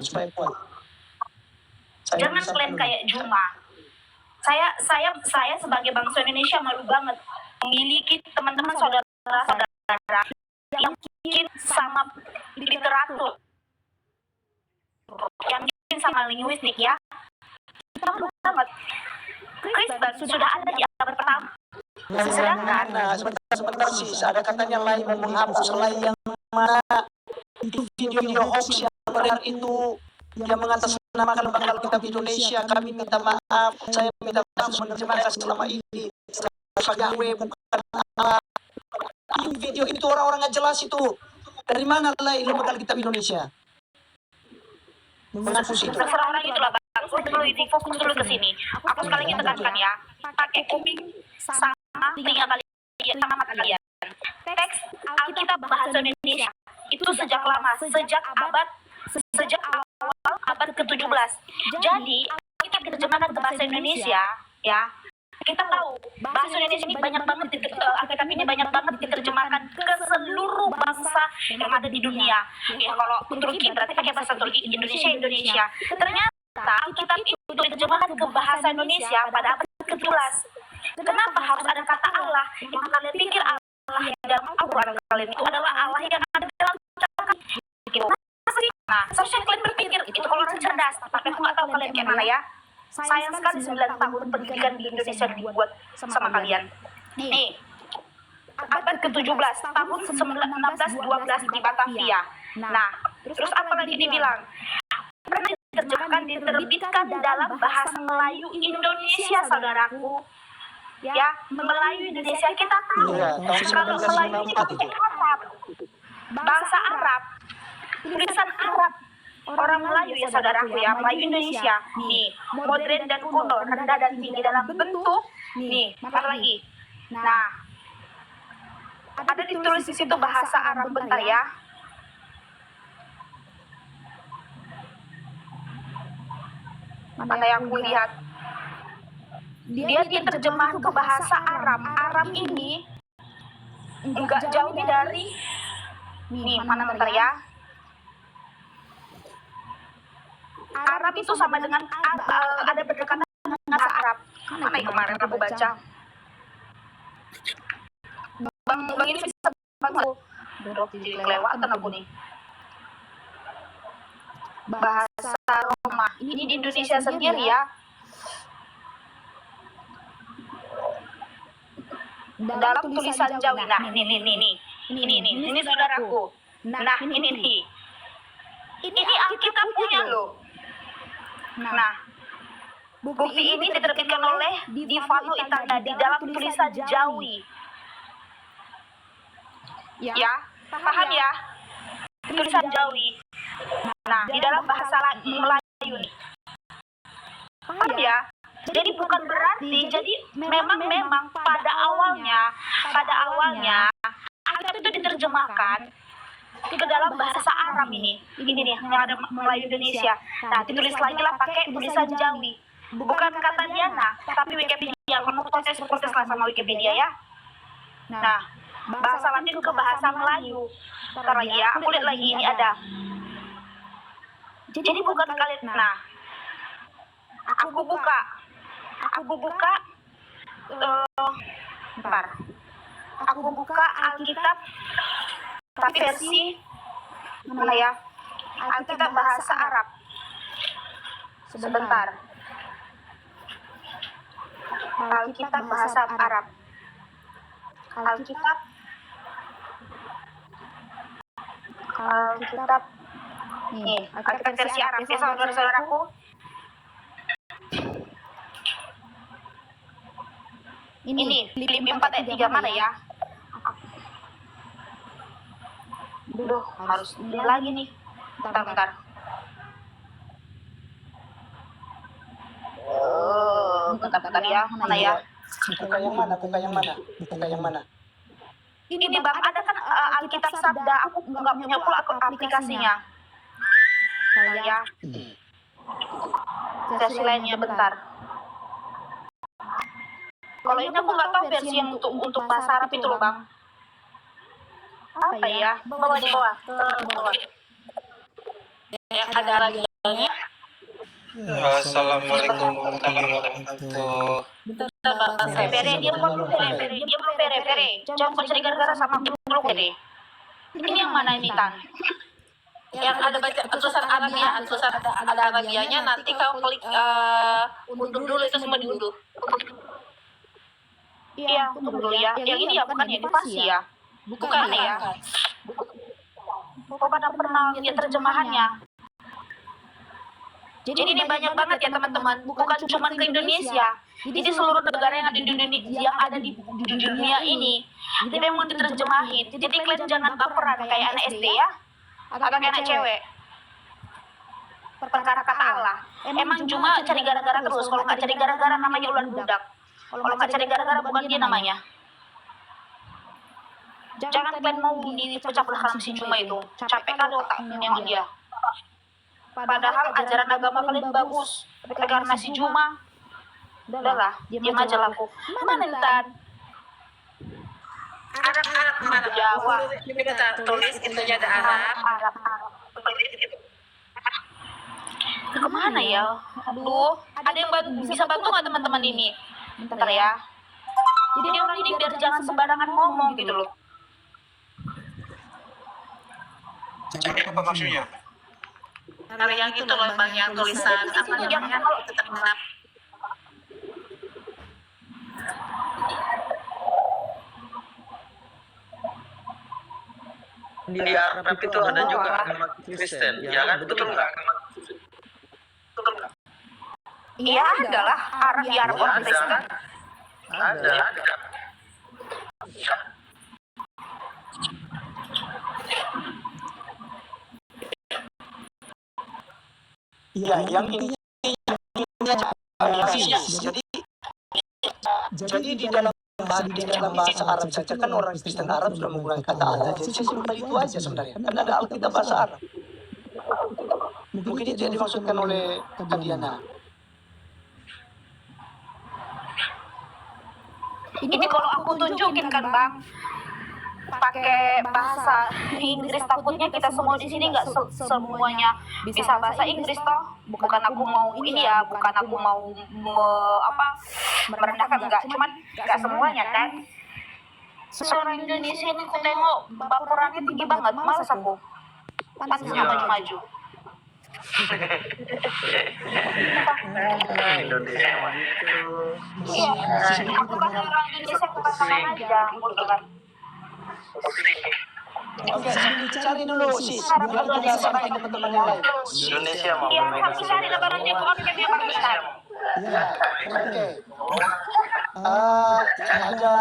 supaya kuat. Jangan klaim kayak Juma. Saya sebagai bangsa Indonesia malu banget memiliki teman-teman saudara-saudara yang mungkin sama literatur, yang mungkin sama linguistik ya. Kita malu banget. Kristen sudah ada di abad pertama. Sedangkan sebentar sih, ada katanya lain mau menghapus lain yang mana itu video hoax yang beredar itu yang mengatasnamakan bakal kitab Indonesia. Kami minta maaf, saya minta maaf menerjemahkan selama ini sebagai bukan itu video itu orang-orang nggak jelas itu dari mana lah ilmu bakal kitab Indonesia menghapus itu. Terserah orang itu lah bang. Fokus dulu ke sini. Aku sekali lagi tekankan ya, pakai kuping sama telinga kalian, sama mata kalian. Teks Alkitab bahasa Indonesia itu sejak lama, sejak awal abad ke-17. Jadi kita terjemahkan ke bahasa Indonesia ya. Kita tahu bahasa Indonesia ini banyak banget, Alkitab ini banyak banget diterjemahkan ke seluruh bangsa yang ada di dunia. Ya kalau Turki berarti pakai bahasa Turki, Indonesia. Ternyata Alkitab itu diterjemahkan ke bahasa Indonesia pada abad ke-17. Kenapa harus ada kata Allah? Itu kalian pikir Allah yang dalam Al-Quran kalian itu adalah Allah yang ada dalam ucapan. Nah, seharusnya kalian berpikir itu kalau orang cerdas. Tapi aku nggak tahu kalian kayak mana ya. Sayang sekali 9 tahun pendidikan di Indonesia dibuat sama kalian. Nih, abad ke-17, tahun 1612 di Batavia. Nah, terus apa lagi dibilang? Pernah diterbitkan dalam bahasa Melayu Indonesia, saudaraku. Ya, Melayu Indonesia kita tahu. Kalau Melayu ini pakai Arab, bahasa Arab, tulisan Arab. Orang Melayu ya saudaraku ya, Melayu Indonesia. Nih, modern dan kuno, rendah dan tinggi dalam bentuk. Nih, apa lagi? Nah, ada ditulis di situ bahasa Arab, bentar ya. Mana yang aku lihat? Dia diterjemahkan ke bahasa Arab. Arab ini enggak jauh dari nih, mana bentar ya. Arab itu sama dengan ada berdekatan dengan bahasa Arab. Mana yang kemarin aku baca? Bang ini bisa banget. Duduk di kelewatan aku nih. Bahasa Roma. Ini di Indonesia sendiri ya. Dalam tulisan Jawi. Nah, ini saudaraku. Nah, ini nih. Ini Alkitab punya loh. Nah, bukti ini diterbitkan oleh Divano Itanda di dalam tulisan Jawi. Ya, paham ya? Tulisan Jawi. Nah, di dalam bahasa Melayu nih. Paham ya? Jadi bukan berarti, jadi memang pada awalnya Alkitab itu diterjemahkan ke dalam bahasa Arab ini nih yang ada Melayu Indonesia. Nah, ditulis lagi lah pakai tulisan Jawi. Bukan kata Diana, tapi Wikipedia. Kamu protes lah sama Wikipedia ya. Nah, bahasa Latin ke bahasa Melayu. Ntar lagi ya, aku lihat lagi ini ada. Jadi bukan kalian. Nah, aku buka. Bentar. Aku buka Alkitab. Tapi versi mana ya? Alkitab bahasa Arab. Sebentar. Alkitab bahasa Arab. Alkitab nih, Alkitab versi Arab ya saudara-saudaraku. Ini Filipi 4 ayat 3 mana ya? Duh, harus ini lagi nih. Bentar. Bentar ya, mana ya? Buka yang mana? Ini bang, ada kan Alkitab Sabda. Aku nggak punya pula aplikasinya. Ya. Versi lainnya bentar. Kalau ini aku nggak tahu versi yang untuk bahasa Arab itu loh bang. Apa ya? Bawa di bawah. yang ada radianya. Assalamualaikum warahmatullahi wabarakatuh. Pere, dia belum pere. Jangan kau cari gara-gara sama aku dulu, pere. Ini yang mana ini, Tan? Yang ada baca tulisan Arabnya, tulisan ada Arabianya, nanti kau klik unduh dulu, itu semua diunduh. Iya, tunggu dulu ya. Yang ini ya, bukan ya, di Farsi ya? Bukan ya? Kau pada pernah lihat terjemahannya? Jadi ini banyak banget ya teman-teman, bukan cuma ke Indonesia. Jadi seluruh negara yang ada di dunia ini, jadi memang diterjemahin. Jadi kalian jangan baperan kayak anak SD ya, atau kayak anak cewek. Perkara kata Allah, emang cuma cari gara-gara terus. Kalau nggak cari gara-gara namanya ular budak. Kalau nggak cari gara-gara bukan dia namanya. Jangan kalian mau dipecah belah sama si cuma itu. Capek kali otak nengok dia. Padahal ajaran agama kalian bagus. Tapi karena si Juma, udahlah, diam aja lah aku. Mana Intan? Arab. Jawa. Kita tulis itu ada Arab. Kemana ya? Aduh, ada yang bisa bantu nggak teman-teman ini? Bentar ya. Jadi orang ini biar jangan sembarangan ngomong gitu loh. Jadi apa maksudnya? Kalau yang itu loh bang, yang tulisan apa namanya? Tetap Arab. Di Arab itu ada juga agama Kristen, ya kan? Betul nggak? Iya, adalah Arab di Arab orang Kristen. Ada. Ya, yang intinya fisis. Jadi di dalam bahasa Arab saja kan orang Kristen Arab sudah menggunakan kata Allah. Jadi sesimpel itu aja sebenarnya. Kan ada Alkitab bahasa Arab. Mungkin itu yang dimaksudkan oleh Kadiana. Ini kalau aku tunjukin kan bang, pakai bahasa Inggris, takutnya kita semua di sini nggak semuanya bisa bahasa Inggris toh. Bukan aku mau ini ya, bukan aku mau merendahkan, enggak, cuman nggak semuanya kan. Seorang Indonesia ini aku tengok baperannya tinggi banget, malas aku. Pantasnya maju-maju. Indonesia Iya, aku kan orang Indonesia kepasangan aja, gitu kan. Oke, cari dulu sis. Biar kita sampai ke teman-teman yang lain. Indonesia mau Iya, kami cari lebaran dia kok pakai dia Pakistan. Ya, oke. Ada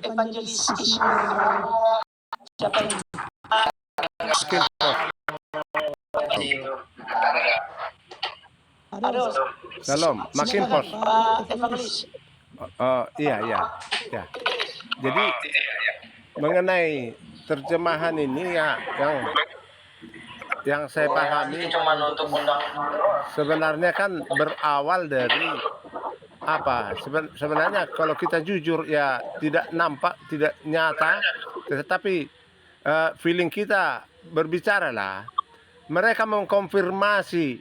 evangelis siapa ini? Aduh, Salam, makin silakan, pos. Pak evangelis. Iya. Jadi mengenai terjemahan ini ya yang saya pahami cuma untuk undang sebenarnya kan berawal dari apa? Sebenarnya kalau kita jujur ya tidak nampak, tidak nyata, tetapi feeling kita berbicara lah. Mereka mengkonfirmasi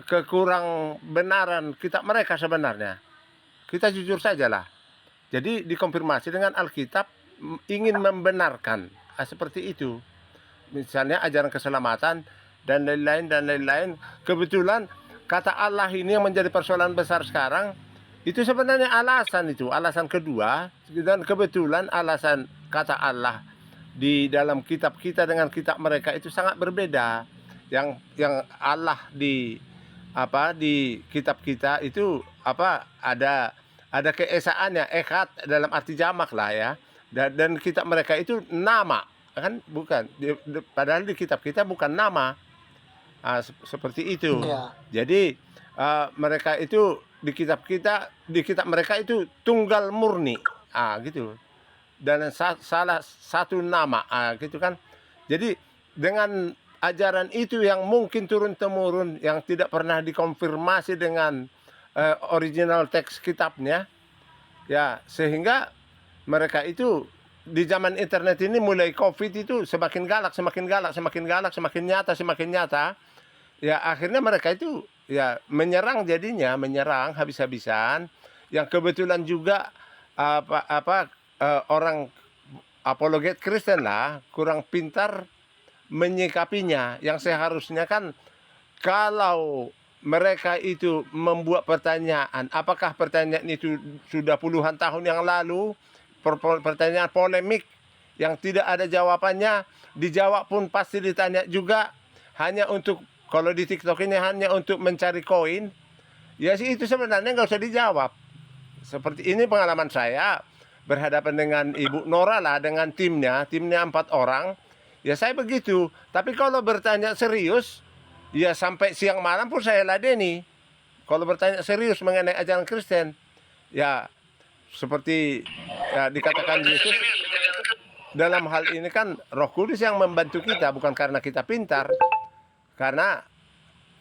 kekurang benaran mereka sebenarnya. Kita jujur sajalah. Jadi dikonfirmasi dengan Alkitab ingin membenarkan seperti itu. Misalnya ajaran keselamatan dan lain-lain. Kebetulan kata Allah ini yang menjadi persoalan besar sekarang. Itu sebenarnya alasan kedua, dan kebetulan alasan kata Allah di dalam kitab kita dengan kitab mereka itu sangat berbeda. Yang Allah di kitab kita itu ada keesaannya, echad dalam arti jamak lah ya, dan kitab mereka itu nama kan, bukan padahal di kitab kita bukan nama. Seperti itu Ya. Jadi mereka itu di kitab mereka itu tunggal murni gitu, dan salah satu nama gitu kan. Jadi dengan ajaran itu yang mungkin turun-temurun, yang tidak pernah dikonfirmasi dengan original teks kitabnya, ya sehingga mereka itu di zaman internet ini mulai COVID itu semakin galak, semakin nyata, ya akhirnya mereka itu ya menyerang, jadinya menyerang habis-habisan, yang kebetulan juga orang apologet Kristen lah kurang pintar menyikapinya, yang seharusnya kan kalau mereka itu membuat pertanyaan, apakah pertanyaan itu sudah puluhan tahun yang lalu, pertanyaan polemik yang tidak ada jawabannya, dijawab pun pasti ditanya juga, hanya untuk, kalau di TikTok ini hanya untuk mencari koin, ya sih itu sebenarnya nggak usah dijawab. Seperti ini pengalaman saya berhadapan dengan Ibu Nora lah, dengan timnya 4 orang, ya saya begitu. Tapi kalau bertanya serius, ya sampai siang malam pun saya ladeni. Kalau bertanya serius mengenai ajaran Kristen, ya seperti ya dikatakan Yesus, dalam hal ini kan Roh Kudus yang membantu kita, bukan karena kita pintar. Karena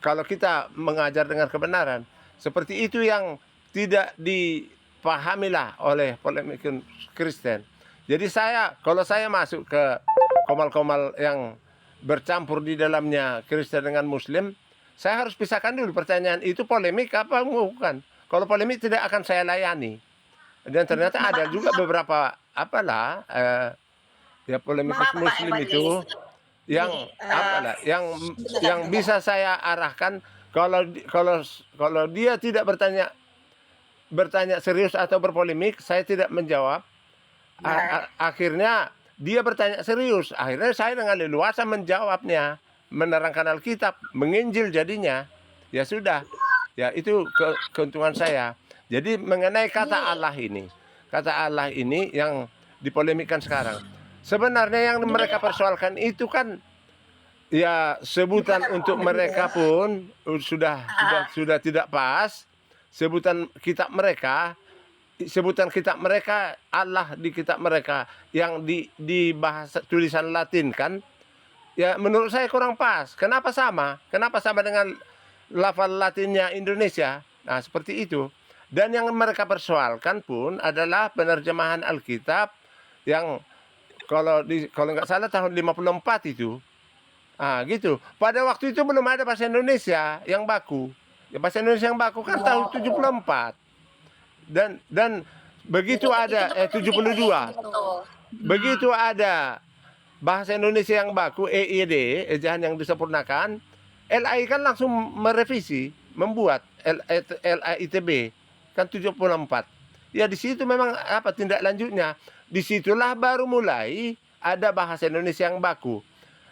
kalau kita mengajar dengan kebenaran, seperti itu yang tidak dipahamilah oleh polemik Kristen. Jadi kalau saya masuk ke komal-komal yang bercampur di dalamnya Kristen dengan Muslim, saya harus pisahkan dulu pertanyaan itu polemik apa bukan. Kalau polemik tidak akan saya layani. Dan ternyata ada juga beberapa ya polemikus Muslim itu yang yang bisa saya arahkan, kalau dia tidak bertanya serius atau berpolemik, saya tidak menjawab. Akhirnya dia bertanya serius, akhirnya saya dengan leluasa menjawabnya, menerangkan Alkitab, menginjil jadinya. Ya sudah, ya itu keuntungan saya. Jadi mengenai kata Allah ini yang dipolemikkan sekarang, sebenarnya yang mereka persoalkan itu kan ya sebutan untuk mereka pun sudah tidak pas. Sebutan kitab mereka, Allah di kitab mereka yang di bahasa tulisan Latin kan, ya menurut saya kurang pas. Kenapa sama dengan lafal Latinnya Indonesia? Nah seperti itu. Dan yang mereka persoalkan pun adalah penerjemahan Alkitab yang kalau nggak salah tahun 54 itu. Gitu. Pada waktu itu belum ada bahasa Indonesia yang baku. Ya, bahasa Indonesia yang baku kan tahun 74. Dan begitu ada 72. Begitu ada bahasa Indonesia yang baku, EID, ejaan yang disempurnakan, LAI kan langsung merevisi, membuat LAITB kan 74. Ya di situ memang tindak lanjutnya. Disitulah baru mulai ada bahasa Indonesia yang baku.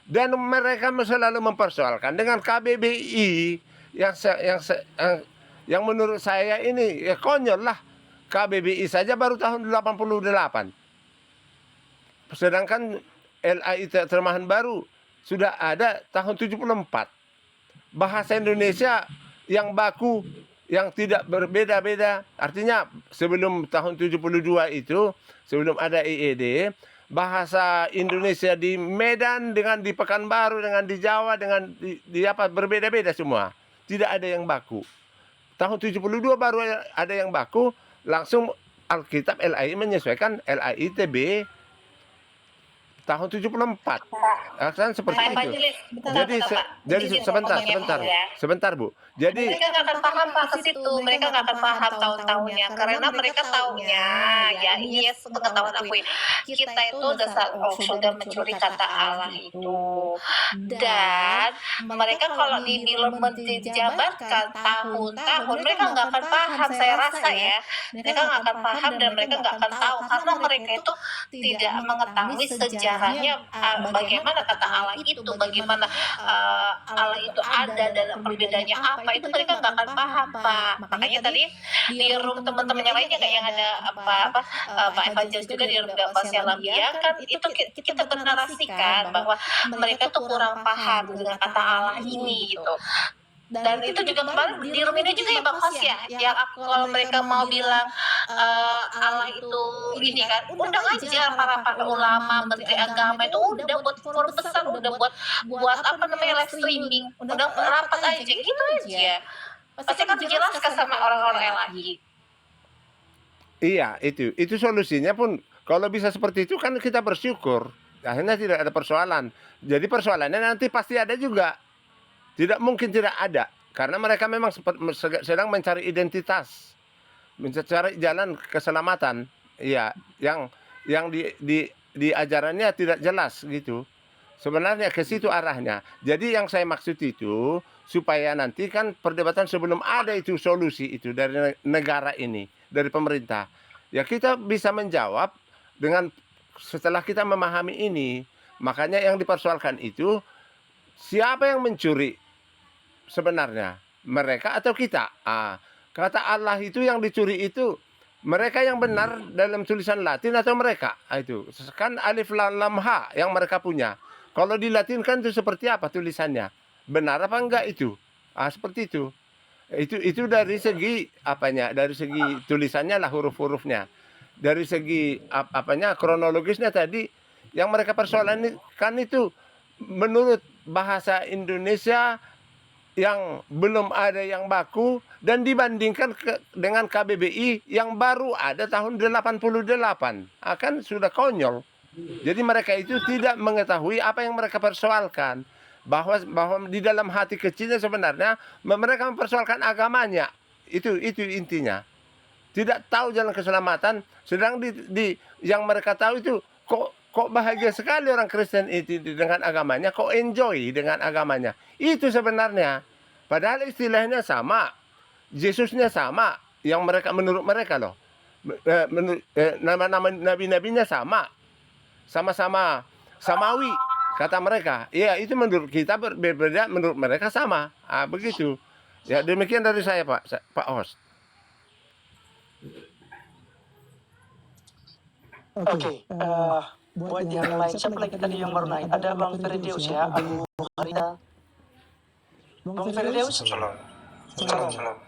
Dan mereka selalu mempersoalkan dengan KBBI yang menurut saya ini ya konyol lah. KBBI saja baru tahun 88. Sedangkan LAI terjemahan baru sudah ada tahun 74. Bahasa Indonesia yang baku, yang tidak berbeda-beda. Artinya sebelum tahun 72 itu, sebelum ada IED, bahasa Indonesia di Medan dengan di Pekanbaru dengan di Jawa dengan di berbeda-beda semua. Tidak ada yang baku. Tahun 72 baru ada yang baku, langsung Alkitab LAI menyesuaikan LAITB tahun 74. Kan seperti itu. Jadi sebentar Bu. Jadi mereka nggak akan paham Pak ke situ, mereka nggak akan paham tahun-tahunnya, karena mereka taunya, ya ini ya pengetahuan aku ya, kita itu sudah mencuri kata Allah itu, dan mereka kalau dijabarkan tahun-tahun, mereka nggak akan paham, saya rasa ya, mereka nggak akan paham dan mereka nggak akan tahu, karena mereka itu tidak mengetahui sejarahnya, bagaimana kata Allah itu, bagaimana Allah itu ada dalam perbedaannya apa, itu mereka nggak akan paham Pak. Makanya tadi di room teman-teman yang lainnya kayak yang ada Pak Evangelis juga di room Gambas Lambia kan, itu kita bernarasikan bahwa mereka tuh kurang paham dengan kata Allah ini gitu. Dan itu juga kemarin di room ini juga ya Bang Hos ya, yang kalau mereka mau bilang Allah itu ini kan, undang aja para ulama, menteri agama itu udah buat forum besar, udah buat live streaming, undang rapat aja gitu aja. Pasti kan dijelaskan sama orang-orang lagi. iya, itu solusinya pun kalau bisa seperti itu kan kita bersyukur. Akhirnya tidak ada persoalan. Jadi persoalannya nanti pasti ada juga. Tidak mungkin tidak ada, karena mereka memang sedang mencari identitas, mencari jalan keselamatan. Iya, yang di ajarannya tidak jelas gitu. Sebenarnya ke situ arahnya. Jadi yang saya maksud itu supaya nanti kan perdebatan sebelum ada itu solusi itu dari negara ini, dari pemerintah. Ya kita bisa menjawab dengan setelah kita memahami ini. Makanya yang dipersoalkan itu siapa yang mencuri sebenarnya? Mereka atau kita? Kata Allah itu yang dicuri itu mereka yang benar dalam tulisan Latin atau mereka? Itu kan alif lam ha yang mereka punya. Kalau dilatinkan itu seperti apa tulisannya? Benar apa enggak itu? Seperti itu. Itu dari segi apanya? Dari segi tulisannya lah, huruf-hurufnya. Dari segi apanya? Kronologisnya tadi yang mereka persoalan kan itu menurut bahasa Indonesia yang belum ada yang baku dan dibandingkan dengan KBBI yang baru ada tahun 88. Kan sudah konyol. Jadi mereka itu tidak mengetahui apa yang mereka persoalkan, bahwa di dalam hati kecilnya sebenarnya mereka mempersoalkan agamanya. Itu intinya. Tidak tahu jalan keselamatan, sedang di yang mereka tahu itu kok bahagia sekali orang Kristen itu dengan agamanya, kok enjoy dengan agamanya. Itu sebenarnya. Padahal istilahnya sama, Yesusnya sama, yang mereka menurut mereka loh. Nama-nama nabi-nabinya sama. Sama-sama samawi kata mereka. Iya, itu menurut kita berbeda, menurut mereka sama. Begitu. Ya, demikian dari saya, Pak host. Oke, buat yang lain, siapa lagi tadi yang baru naik? Ada Bang Ferdius ya, Abu Harita. Bang Ferdius? Shalom. Shalom.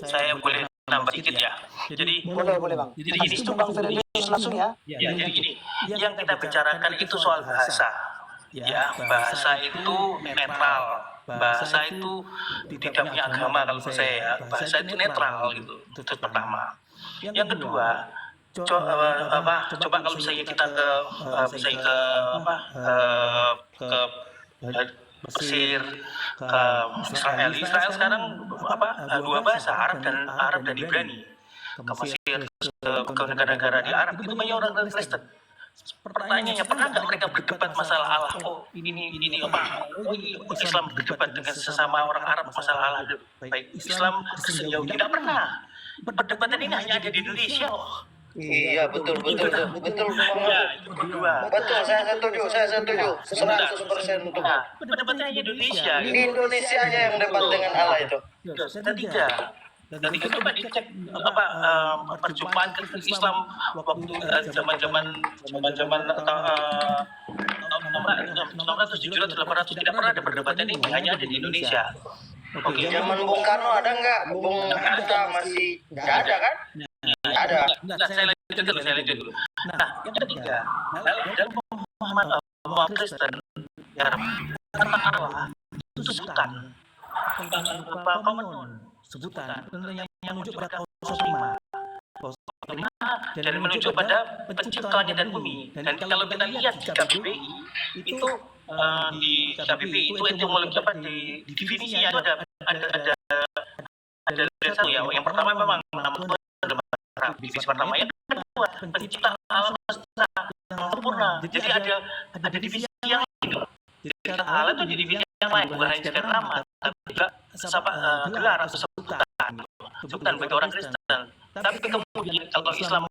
Saya boleh nambah sedikit ya. Jadi Boleh Bang. Jadi Habis itu Bang Ferdius langsung ya. ya, jadi gini, yang kita bicarakan itu soal bahasa. Ya, bahasa itu netral. Bahasa itu tidak punya agama kalau menurut saya ya. Bahasa itu netral gitu. Itu pertama. Yang kedua, coba kalau misalnya kita ke Mesir, ke Israel. Israel sekarang dua bahasa, Arab dan Ibrani. Ke Mesir, ke negara-negara di Arab itu banyak orang Kristen. Pertanyaannya, pernah nggak mereka berdebat masalah Allah? Islam berdebat dengan sesama orang Arab masalah Allah? Baik Islam, Kristen, Yahudi, tidak pernah. Perdebatan ini hanya ada di Indonesia. Iya, betul. Ya, itu kedua. Betul, saya setuju. 100% untuk. Perdebatan hanya di Indonesia. Di Indonesia aja yang debat dengan Allah itu. Ketiga, coba dicek perjumpaan Islam waktu zaman 600, 700, 800 tidak pernah ada perdebatan ini, hanya ada di Indonesia. Oke. Zaman Bung Karno ada nggak? Bung Hatta masih nggak ada kan? Ada. Saya lanjut dulu. Nah, yang ketiga, dalam pemahaman agama Kristen, ya, kata Allah itu sebutan, sebutan yang menunjuk pada Kausa 5 dan menunjuk pada pencipta langit dan bumi. Dan kalau kita lihat di KBBI itu di etimologi di definisinya itu ada satu ya. Yang pertama memang nama Tuhan adalah divisi pertama, yang kedua pencipta alam semesta yang sempurna. Jadi ada divisi yang lain. Jadi Allah itu di divisi yang lain, bukan hanya sekedar nama, tapi juga gelar atau sebutan bagi orang Kristen. Tapi kemudian kalau Islam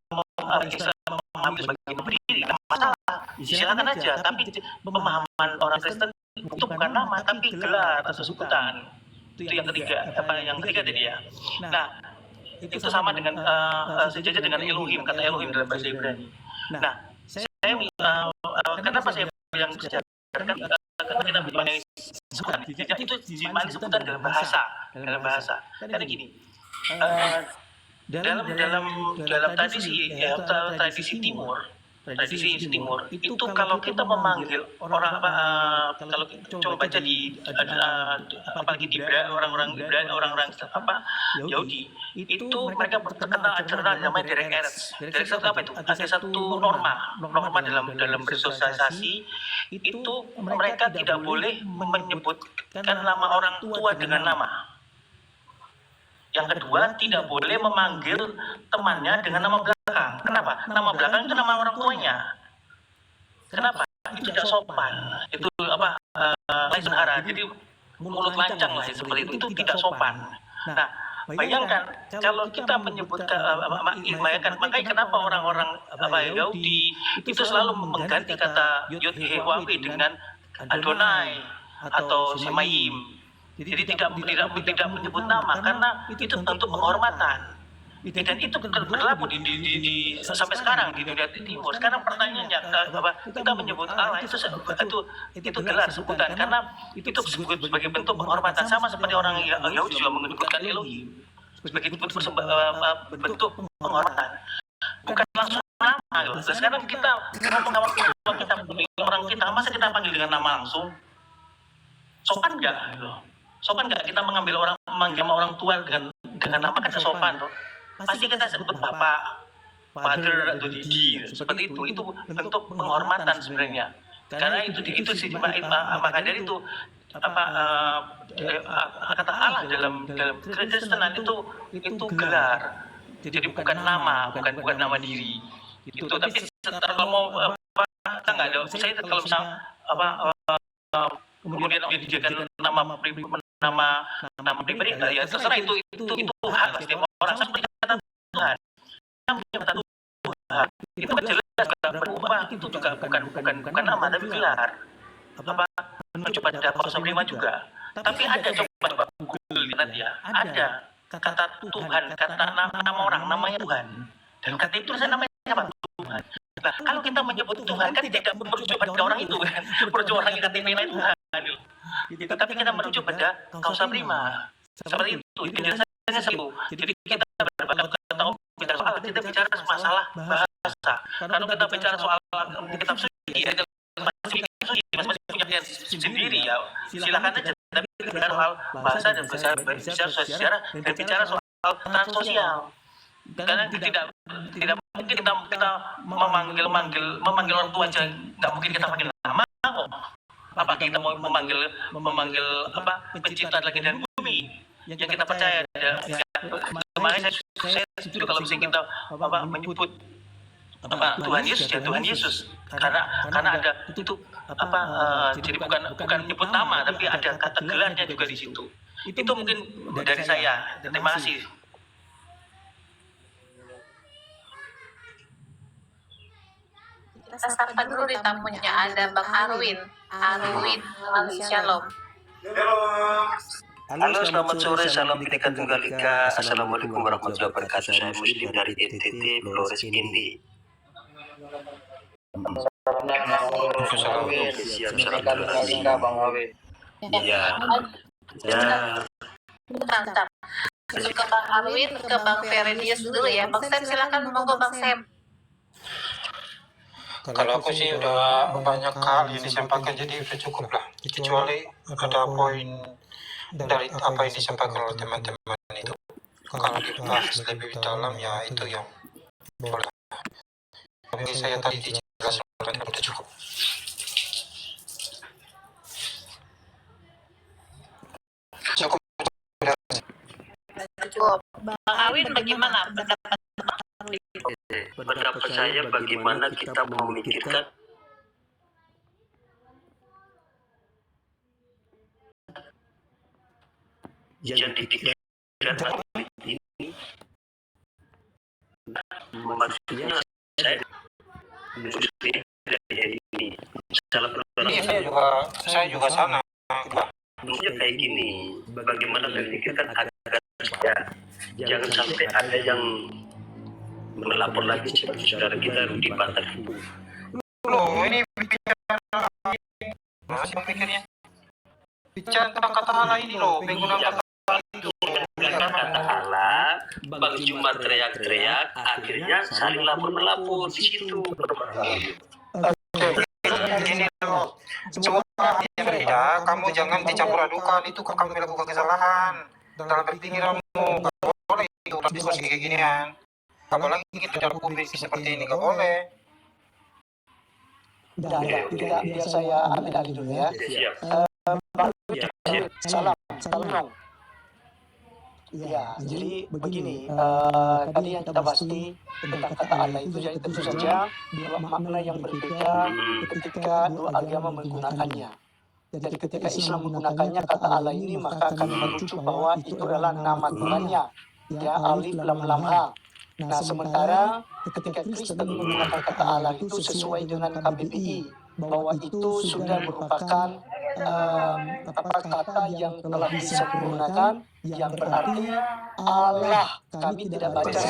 mengambil sebagai berdiri, tidak masalah, silakan aja. Tapi pemahaman orang Kristen itu bukan nama, tapi gelar atau sebutan. Itu yang ketiga, yang ketiga tadi ya. Nah, itu sama dengan sejajar dengan Elohim, kata Elohim dalam bahasa Ibrani. Nah, saya kenapa saya bilang sejajar? Karena kita mengenai sebutan, itu dimana sebutan dalam bahasa. Karena gini, dalam tradisi timur tradisi Timur itu kalau kita memanggil orang kalau kita coba baca di apalagi di orang-orang Yahudi itu mereka terkenal namanya Derek Erez. Derek Erez apa itu? Ada satu norma dalam bersosialisasi itu mereka tidak boleh menyebutkan nama orang tua dengan nama. Yang kedua, tidak boleh memanggil temannya dengan nama belakang. Kenapa? Nama belakang itu nama orang tuanya. Kenapa? Itu tidak sopan. Itu lain sehara. Jadi mulut lancang lah seperti itu. Itu tidak sopan. Nah, bayangkan kalau kita bayangkan makanya kenapa orang-orang Yahudi itu selalu mengganti kata Yod-Heh-Waw dengan Adonai atau Shemayim. Jadi tidak menyebut nama karena itu bentuk penghormatan. Dan itu berlaku di sampai sekarang di dunia timur. Sekarang pertanyaannya kita menyebut Allah itu gelar sebutan karena itu sebagai bentuk penghormatan, sama seperti orang Yahudi juga menyebutkan Elohim sebagai bentuk penghormatan, bukan langsung nama. Sekarang kita ngomong sama kita orang kita, masa kita panggil dengan nama langsung? Sopan nggak? Sopan nggak kita manggil orang tua dengan nama, kan sopan tuh. Pasti kita sebut bapak, father atau didi seperti itu. Itu bentuk penghormatan sebenarnya. Karena itu sih maka dari itu kata Allah dalam Kristenan itu gelar. Jadi bukan nama, bukan nama diri. Itu tapi kalau mau kita nggak ada. Saya kalau misal kemudian dijadikan nama pribadi ya terserah, itu hak setiap orang. Seperti kata Tuhan, yang punya kata Tuhan itu jelas berubah, itu juga bukan nama tapi gelar. Mencoba ada pasal 5 juga. Tapi ada coba Google lihat ya, ada kata Tuhan, kata nama orang, namanya Tuhan, dan kata itu namanya apa? Tuhan. Nah, kalau kita menyebut Tuhan kan tidak merujuk pada orang itu kan, merujuk orang yang KTP itu Tuhan. Tapi kita merujuk pada kausa prima. Seperti itu, penjelasannya satu. Jadi kita bicara soal, kita bicara masalah bahasa. Kalau kita bicara soal kitab suci, masih punya sendiri ya. Silakan aja. Tapi bicara soal bahasa dan bicara soal sejarah dan bicara soal tatanan sosial. Karena tidak mungkin kita memanggil orang tua aja, nggak mungkin kita panggil nama kok. Apa kita mau memanggil pencipta langit dan bumi yang kita percaya ada. Makanya saya setuju kalau misalnya kita menyebut Tuhan Yesus ya Tuhan Yesus karena ada itu jadi bukan menyebut nama tapi ada kata gelarnya juga di situ. Itu mungkin dari saya. Terima kasih. Kita sapa dulu di tamunya, ada Bang Arwin. Shalom. Halo, selamat sore, salam Bhinneka Tunggal Ika. Assalamualaikum warahmatullahi wabarakatuh. Saya Muslim dari NTT, Flores Indi. Mantap. Ke Bang Arwin, ke Bang Feredius dulu ya. Bang Sam silakan, monggo Bang Sam. Kalau aku sih udah banyak kali disampaikan, jadi udah cukup lah. Kecuali ada poin dari apa yang disampaikan oleh teman-teman itu. Kalau dibahas lebih dalam ya itu yang boleh. Tapi saya tadi dijelaskan udah cukup. Cukup. Bang Arwin bagaimana pendapat? Pendapat saya bagaimana kita memikirkan yang dipikirkan ini, maksudnya saya ini salah Saya juga sana. maksudnya kayak gini, bagaimana memikirkan agar jangan sampai ada yang melapor lagi seperti saudara kita Rudi Patar. Loh, ini bicara masih pikirnya. Bicara tentang kata Allah ini loh, penggunaan kata Allah itu. kata Allah, Bang Cuma teriak-teriak, akhirnya saling lapor-melapor di situ. Ini loh, semua ya Frida, kamu jangan dicampur adukan, itu kok kamu melakukan kesalahan dalam berpikiranmu. Gak boleh itu diskusi kayak ginian, apalagi kita dalam publik seperti ini, gak boleh. Tidak, biar saya ambil alih dulu ya. Siap. Salam. Ya, jadi begini, tadi yang kita bahas tentang kata Allah itu, jadi tentu saja dua makna yang berbeda ketika dua agama menggunakannya. Jadi ketika Islam menggunakannya kata Allah ini, maka akan merujuk bahwa itu adalah nama Tuhannya, ya, alif lam lam ha. Nah, sementara ketika Kristen menggunakan kata Allah itu sesuai dengan KBBI, bahwa itu sudah merupakan kata yang telah disempurnakan, yang berarti Allah. Kami tidak baca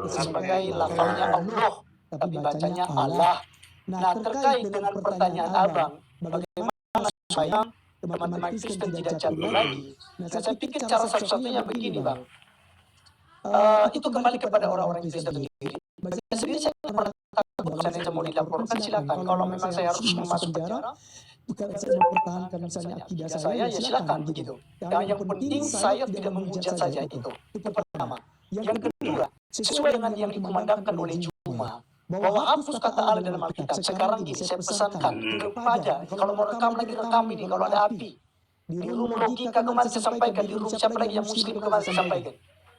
sebagai lafalnya Allah, tapi bacanya Allah. Nah, terkait dengan pertanyaan abang, bagaimana supaya teman-teman Kristen tidak jatuh lagi? Nah, saya pikir cara satu-satunya begini, Bang. Itu kembali kepada orang-orang Kristen sendiri. Bagi saya sendiri, saya pernah takut, saya mau dilaporkan, silakan. Kalau memang saya harus masuk penjara, bukan saya mempertahankan misalnya akidah saya, ya silakan begitu. Yang penting saya tidak menghujat saja itu pertama. Yang kedua, sesuai dengan yang dikumandangkan oleh Juma, bahwa hapus kata Allah dalam Alkitab. Sekarang gini, saya pesankan kepada, kalau mau rekam lagi rekam ini, kalau ada api. Di room logika kemarin saya sampaikan, di room siapa lagi yang muslim kemarin saya sampaikan.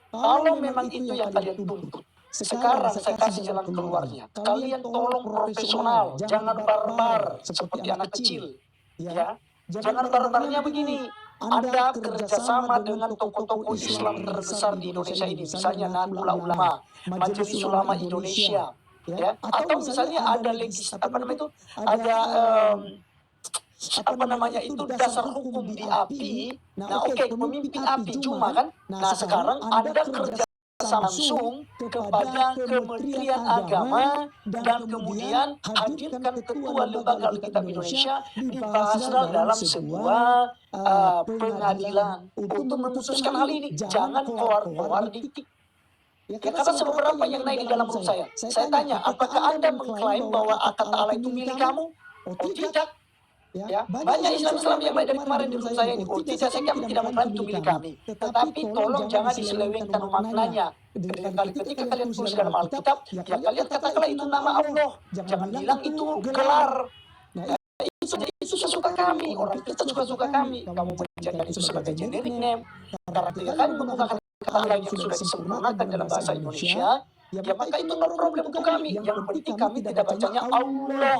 Kalau memang itu yang kalian tuntut, sekarang saya kasih jalan keluarnya. Kalian tolong profesional, jangan barbar seperti anak kecil. Ya, jangan barbarnya begini. Anda kerjasama dengan tokoh-tokoh Islam terbesar di Indonesia ini, misalnya Nahdlatul Ulama, Majelis Ulama Indonesia, ya, atau misalnya ada itu dasar hukum di API. Nah, oke, pemimpin API cuma kan. Nah, sekarang Anda kerja langsung kepada Kementerian Agama dan kemudian hadirkan Ketua Lembaga Alkitab Indonesia, dibahaslah dalam sebuah pengadilan untuk memutuskan hal ini. Jangan keluar-keluar dikit. Ya, karena beberapa yang naik di dalam room saya. Saya tanya, apakah Anda mengklaim bahwa kata Allah itu milik kamu? Oh, tidak. Ya, banyak Islam yang baik dari kemarin di room saya ini. Oh, tidak, saya tidak mengklaim itu milik kami. Tetapi tolong jangan diselewengkan maknanya. Ketika kalian tulis dalam Alkitab, ya kalian katakanlah itu nama Allah. Jangan bilang itu gelar. Nah, itu sesuka kami. Orang kita suka kami. Kamu menjadikan itu sebagai generic name. Karena ketika kami menggunakan kata lain yang sudah disempurnakan dalam bahasa Indonesia, ya maka itu no problem untuk kami. Yang penting kami tidak bacanya Allah.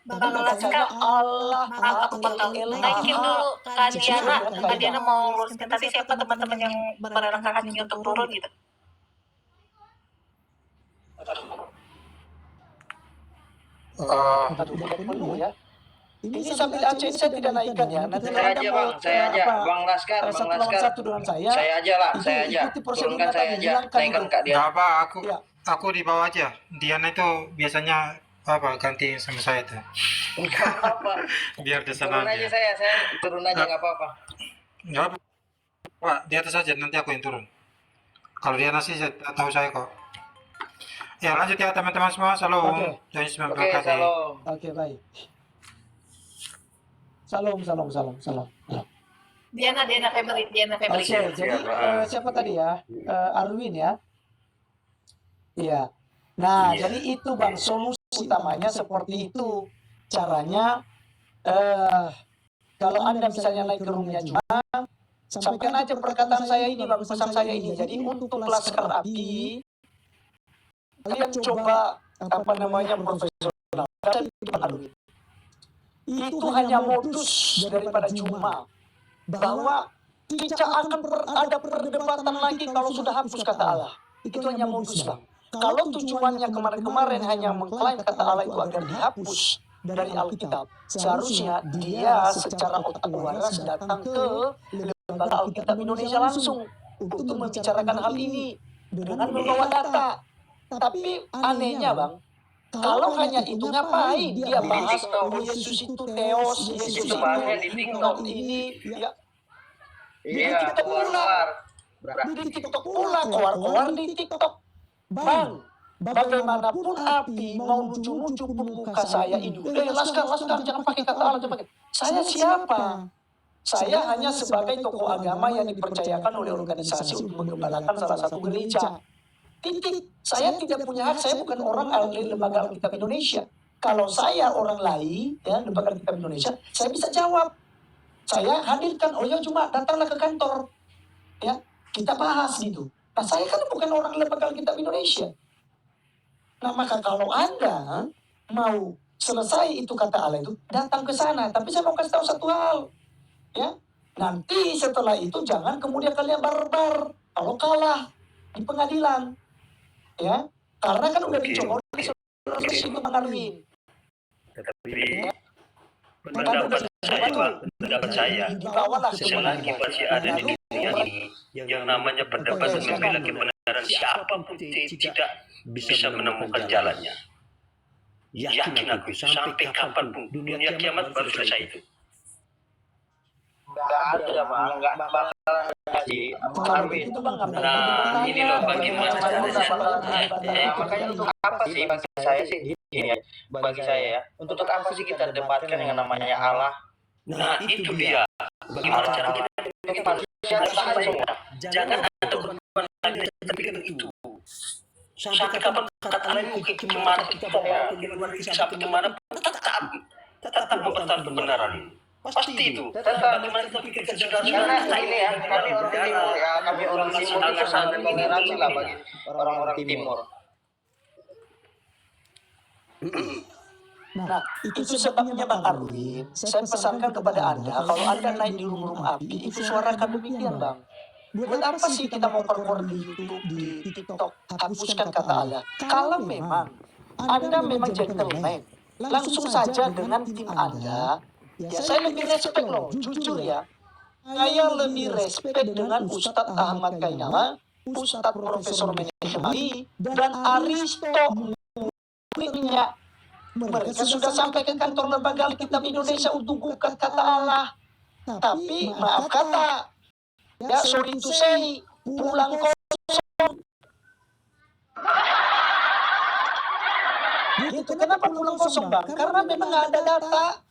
Bacanya Allah. Thank you dulu Kak Diana. Kak Diana mau luruskan tadi siapa teman-teman yang menerangkan hatinya untuk turun gitu. Penuh ya. Ini sambil Aceh ini saya tidak naikkan ya. Nanti Saya aja Bang Laskar. satu dengan saya. Saya aja. Turunkan saya aja. Naikkan Kak Diana. Gak apa, aku di bawah aja. Diana itu biasanya ganti sama saya tuh. Enggak apa-apa. Biar di Turun sana aja aja. saya turun aja enggak apa-apa. Enggak apa. Pak, di atas aja, nanti aku yang turun. Kalau Diana sih saya tahu saya kok. Ya lanjut ya teman-teman semua. Salam. Oke, salam. Oke, baik. Salam. Diana Febri. Oke, jadi siapa tadi ya? Arwin ya? Iya. Nah, jadi itu Bang, solusi utamanya seperti itu. Caranya, kalau Anda misalnya naik ke roomnya Juma, sampaikan aja perkataan saya ini, Bang, pesan saya ini. Jadi untuk Laskar API, kalian coba, profesional. Itu hanya modus daripada Juma. Bahwa tidak akan ada perdebatan lagi kalau sudah hapus kata Allah. Itu hanya modus, Bang. Kalau tujuannya kemarin hanya mengklaim kata Allah itu agar dihapus dari Alkitab, seharusnya dia secara otak waras datang ke Lembaga Alkitab Indonesia langsung untuk membicarakan hal ini dengan membawa data. Tapi anehnya Bang, kalau hanya itu ngapain dia bahas Yesus itu Theos, Yesus itu Itu bahasnya di TikTok. ini, ya Iya, keluar. di TikTok pula, keluar-keluar di TikTok. Bang, bagaimanapun api mau lucu-lucu muka saya ini. Laskar, jangan pakai kata Allah, jangan pakai. Saya siapa? Saya hanya sebagai tokoh agama yang dipercayakan oleh organisasi untuk mengembalakan salah satu gereja. Titik. Saya tidak punya hak, saya bukan orang ahli lembaga Alkitab Indonesia. Kalau saya orang lain, ya, lembaga Alkitab Indonesia, saya bisa jawab. Saya hadirkan, oh ya cuma datanglah ke kantor. Ya, kita bahas gitu. Nah, saya kan bukan orang lembaga Alkitab Indonesia. Nah, maka kalau Anda mau selesai itu kata Allah itu, datang ke sana. Tapi saya mau kasih tahu satu hal. Ya, nanti setelah itu jangan kemudian kalian barbar. Kalau kalah di pengadilan. Ya, karena kan udah dicoba itu mengaruhi. Tetapi pendapat saya selagi masih ada di dunia ini yang namanya pendapat dan membela kebenaran, siapapun tidak bisa menemukan jalannya. Yakin aku sampai kapanpun dunia kiamat baru selesai itu. Nggak ada bang, nggak bakalan jadi. Amin. Nah, ini loh bagaimana caranya. Makanya untuk apa sih bagi saya sih ini ya, bagi saya ya, untuk apa sih kita debatkan yang namanya Allah? Nah, itu dia. Bagaimana cara kita manusia taat semua. Jangan ada berkorban lagi tapi kan itu. Sampai kapan kata Allah mau kemana kita ya? Sampai kemana tetap mempertahankan kebenaran. Pasti itu. Bagaimana kita pikirkan saudara-saudara kita ini ya? Kami orang timur ya, kami orang timur itu sangat toleransi lah bagi orang-orang timur. Nah, itu sebabnya Bang Arwin, saya pesankan kepada Anda, kalau Anda naik di rumah api, itu suarakan demikian Bang. Buat apa sih kita mau perform di YouTube, di TikTok, hapuskan kata Allah. Kalau memang Anda memang gentleman, langsung saja dengan tim Anda, ya saya lebih respect loh, jujur ya. Saya lebih respect dengan Ustadz Ahmad Kainama, Ustadz Profesor Menehmati, dan Aristo Mulia. Mereka sudah sampai ke kantor lembaga Alkitab Indonesia untuk gugat kata Allah. Tapi maaf kata, ya sorry to say, pulang kosong. Gitu. Kenapa pulang kosong Bang? Karena memang nggak ada data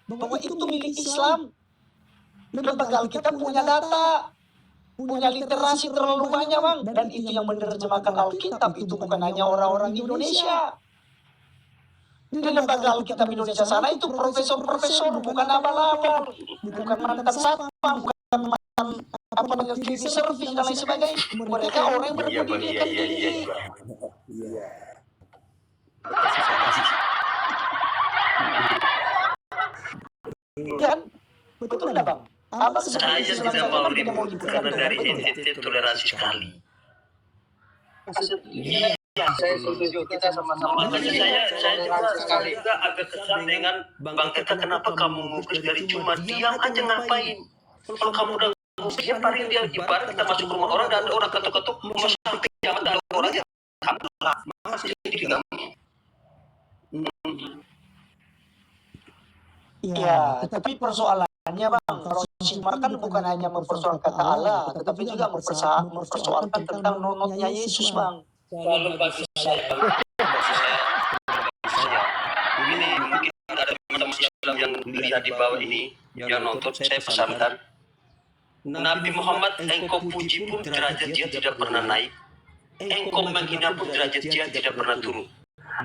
bahwa itu milik Islam. Lembaga Alkitab punya data, punya literasi terlalu banyak Bang. Dan itu yang menerjemahkan Alkitab itu bukan hanya orang-orang Indonesia. Di lembaga Alkitab Indonesia sana itu profesor-profesor, bukan abal-abal, bukan mantan satpam, bukan mantan apa namanya civil service dan lain sebagainya. Mereka orang yang berpendidikan tinggi. Kan? Betul nggak Bang? Abang Saya tidak mau ribut karena dari NTT toleransi sekali. Iya, saya setuju, kita sama-sama. Makanya saya juga agak kesal dengan Bang Teta, kenapa kamu ngukis dari cuma diam aja ngapain? Kalau kamu udah ngukis, ya paling dia ibarat kita masuk rumah orang dan ada orang ketuk-ketuk, mau sampai kiamat ada orang ya, kamu lah, masih jadi kamu. Ya, tapi persoalannya Bang, kalau Simar kan bukan hanya mempersoalkan kata Allah, tetapi juga mempersoalkan tentang nonotnya Yesus Bang. Kalau bagi saya, ini mungkin ada teman-teman Islam yang melihat di bawah ini, yang nonton, saya pesankan, Nabi Muhammad, engkau puji pun derajat dia tidak pernah naik, engkau menghina pun derajat dia tidak pernah turun.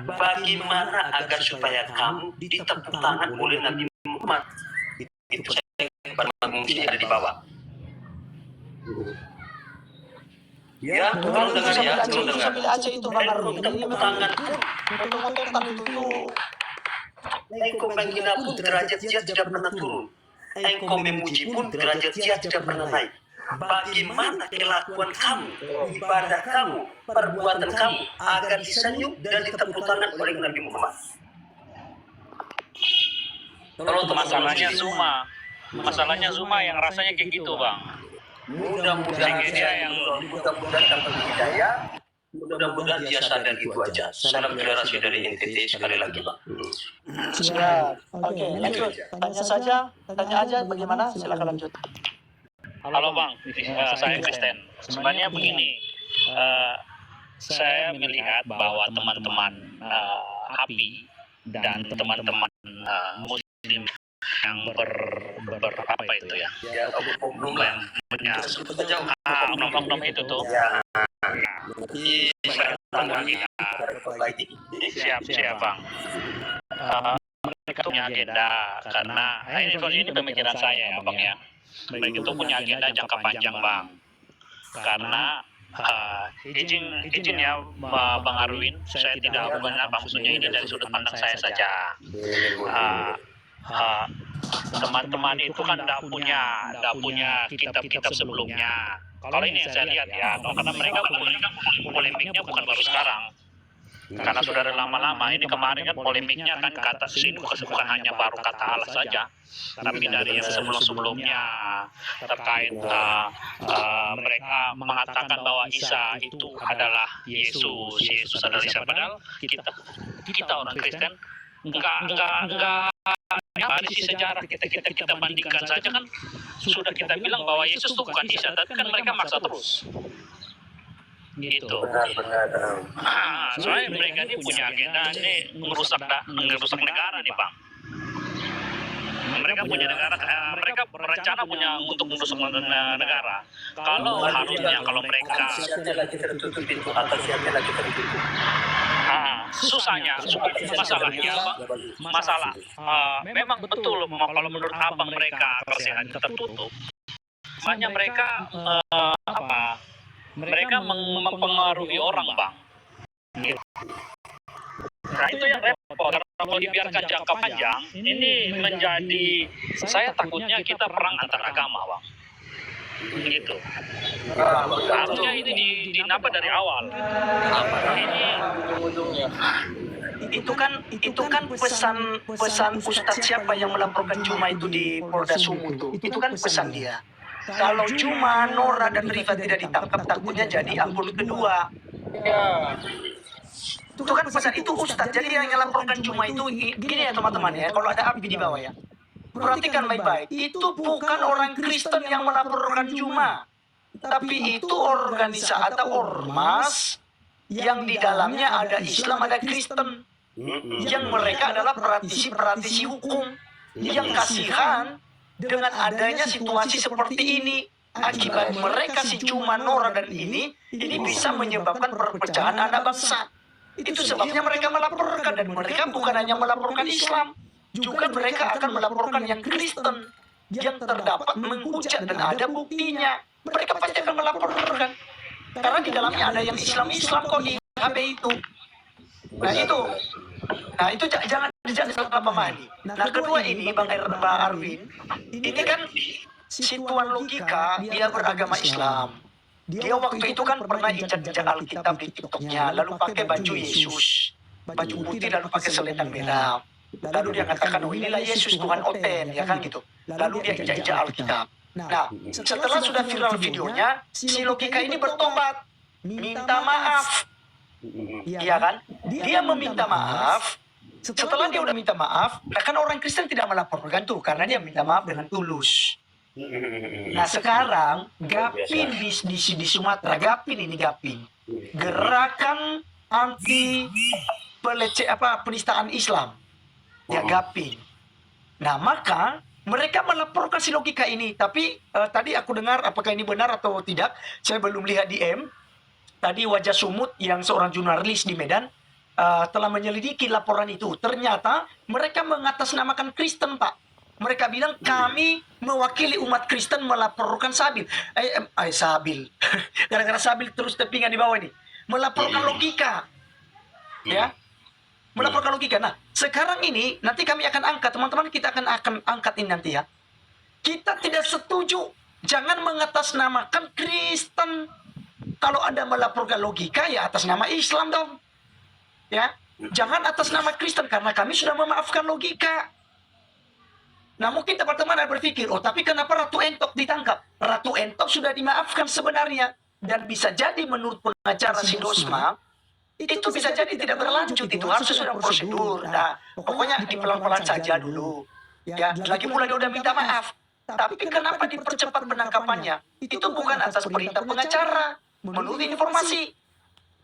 Bagaimana agar supaya kamu ditepuk tangan oleh Nabi Muhammad? Itu saya kepada manusia yang ada di bawah. Ya, tolong dengar ya, tolong dengar. Sambil aja itu Bang Arwin, ini Tepuk memang tangan. motor-motoran itu. Engkau menghina pun derajat dia tidak pernah turun. Engkau memuji pun derajat dia tidak pernah naik. Bagaimana kelakuan kamu, ibadah kamu, perbuatan kamu agar disanjung dan ditepuk tangan oleh Nabi Muhammad? Masalahnya Zuma yang rasanya kayak gitu Bang. Mudah-mudahan dia dapat hidayah, mudah-mudahan dia sadar itu aja. Salam toleransi dari NTT sekali lagi Bang. Siap. Oke, lanjut. Tanya aja bagaimana? Silakan lanjut. Halo Bang, saya Kristen. Sebenarnya begini, saya melihat bahwa teman-teman API dan teman-teman Muslim yang apa itu ya, Ya, oknum yang punya oknum itu tuh, saya tanggapi siap Bang. Mereka punya agenda karena ini pemikiran saya ya Bang ya. Mereka itu punya agenda jangka panjang Bang. Karena izin ya Bang Arwin, saya tidak bukan apa maksudnya, ini dari sudut pandang saya saja. Teman-teman itu kan tidak punya kitab-kitab sebelumnya. Kalau ini yang saya lihat ya, karena mereka polemiknya bukan baru sekarang. Karena sudah ada lama-lama. Ini kemarin kan polemiknya kan kata sini bukan hanya baru kata Allah saja, tapi dari yang sebelum-sebelumnya terkait mereka mengatakan bahwa Isa itu adalah Yesus adalah Isa, padahal kita orang Kristen enggak dari sisi sejarah kita bandingkan saja kan sudah kita bilang bahwa Yesus itu bukan Isa, tapi kan mereka maksa terus. Gitu. benar. Soalnya mereka ini punya agenda ini merusak negara nih Bang. Mereka punya mereka berencana untuk merusak negara. Kalau harusnya kalau mereka Siapnya lagi tertutup pintu atau siapnya lagi tertutup. susahnya masalahnya Bang, memang betul kalau menurut Abang mereka kesehatan tertutup. Makanya mereka mereka mempengaruhi orang Bang. Nah itu yang repot, karena kalau dibiarkan jangka panjang, ini menjadi, saya takutnya kita perang antar agama Bang. Gitu. Harusnya ini dinapa dari awal. Itu kan pesan Ustadz siapa yang melaporkan Juma itu di Polda Sumut itu kan pesan dia. Kalau Juma, Nora dan Rifa tidak ditangkap, takutnya jadi ampun kedua. Itu kan pesan itu Ustadz. Jadi yang melaporkan Juma itu gini ya teman-teman ya. Kalau ada api di bawah ya, perhatikan baik-baik. Itu bukan orang Kristen yang melaporkan Juma, tapi itu organisasi atau ormas yang di dalamnya ada Islam, ada Kristen. Yang mereka adalah praktisi hukum yang kasihan dengan adanya situasi seperti ini. Akibat mereka si Juma, Nora dan ini bisa menyebabkan perpecahan anak bangsa. Itu sebabnya mereka melaporkan, dan mereka bukan hanya melaporkan Islam, juga mereka akan melaporkan yang Kristen yang terdapat menghujat dan ada buktinya. Mereka pasti akan melaporkan karena di dalamnya ada yang Islam kok di HP itu. Nah itu jangan salah pahami. Nah kedua ini Bang Arwin, ini kan situan logika, dia beragama Islam. Dia waktu itu kan pernah injak Alkitab di TikToknya, lalu pakai baju Yesus, baju putih lalu pakai selendang merah. Lalu dia katakan, oh inilah Yesus Tuhan Oten, ya kan gitu. Lalu dia injak Alkitab. Nah setelah sudah viral videonya, si logika ini bertobat, minta maaf. Iya kan? Dia meminta maaf. Setelah dia udah minta maaf, kan orang Kristen tidak melaporkan tuh karena dia minta maaf dengan tulus. Nah sekarang Gapin di Sumatera, Gapin gerakan anti penistaan Islam, ya Gapin. Nah maka mereka melaporkan si logika ini. Tapi tadi aku dengar, apakah ini benar atau tidak, saya belum lihat di tadi Wajah Sumut yang seorang jurnalis di Medan telah menyelidiki laporan itu. Ternyata mereka mengatasnamakan Kristen, Pak. Mereka bilang kami mewakili umat Kristen melaporkan Sabil. Sabil. Gara-gara Sabil terus tepingan di bawah ini. Melaporkan logika. Ya. Melaporkan logika. Nah, sekarang ini nanti kami akan angkat, teman-teman, kita akan angkat ini nanti ya. Kita tidak setuju. Jangan mengatasnamakan Kristen. Kalau Anda melaporkan logika, ya atas nama Islam dong. Ya, jangan atas nama Kristen, karena kami sudah memaafkan logika. Nah mungkin teman-teman ada berpikir, oh tapi kenapa Ratu Entok ditangkap? Ratu Entok sudah dimaafkan sebenarnya. Dan bisa jadi menurut pengacara si Dosma, itu bisa jadi tidak berlanjut, itu harusnya sudah prosedur. Nah pokoknya dipelan-pelan saja dulu. Ya, lagi pula dia udah minta maaf. Tapi kenapa dipercepat penangkapan penangkapannya itu bukan atas perintah pengacara, menurut informasi,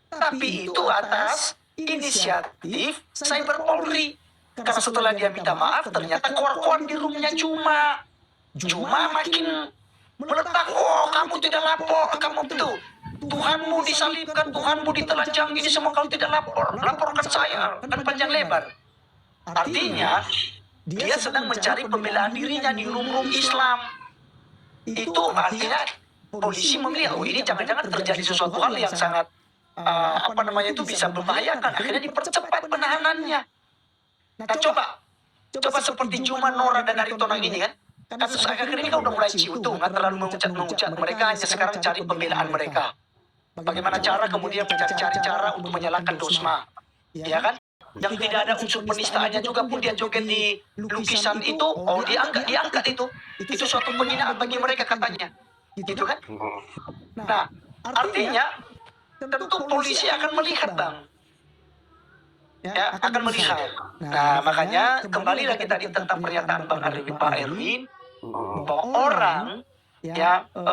tapi itu atas inisiatif Cyber Polri. Karena setelah dia minta maaf, ternyata kawan-kawan di roomnya Juma makin meletak. Oh, kamu tidak lapor, kamu itu Tuhanmu disalibkan, Tuhanmu ditelanjang, ini semua kalau tidak laporkan saya, kan panjang lebar. Artinya dia sedang mencari pembelaan dirinya di room-room Islam. Itu artinya polisi melihat, oh ini jangan-jangan terjadi sesuatu hal yang sangat itu bisa membahayakan. Akhirnya dipercepat penahanannya. Nah, coba seperti Juma, Nora, dan Aritonang ini kan, kasus akhir ini kan udah mulai ciut tuh, nggak terlalu mengucat. Mereka hanya sekarang cari pembelaan mereka. Bagaimana cara kemudian mencari cara untuk menyalahkan Dosma, ya kan? Yang tidak ada unsur penistaannya juga pun dia joget di lukisan itu, oh diangkat itu suatu penghinaan bagi mereka katanya, gitu kan? Nah, artinya tentu polisi akan melihat, Bang. Ya, akan melihat. Nah, makanya kembali lagi tadi tentang pernyataan Pak Erwin bahwa orang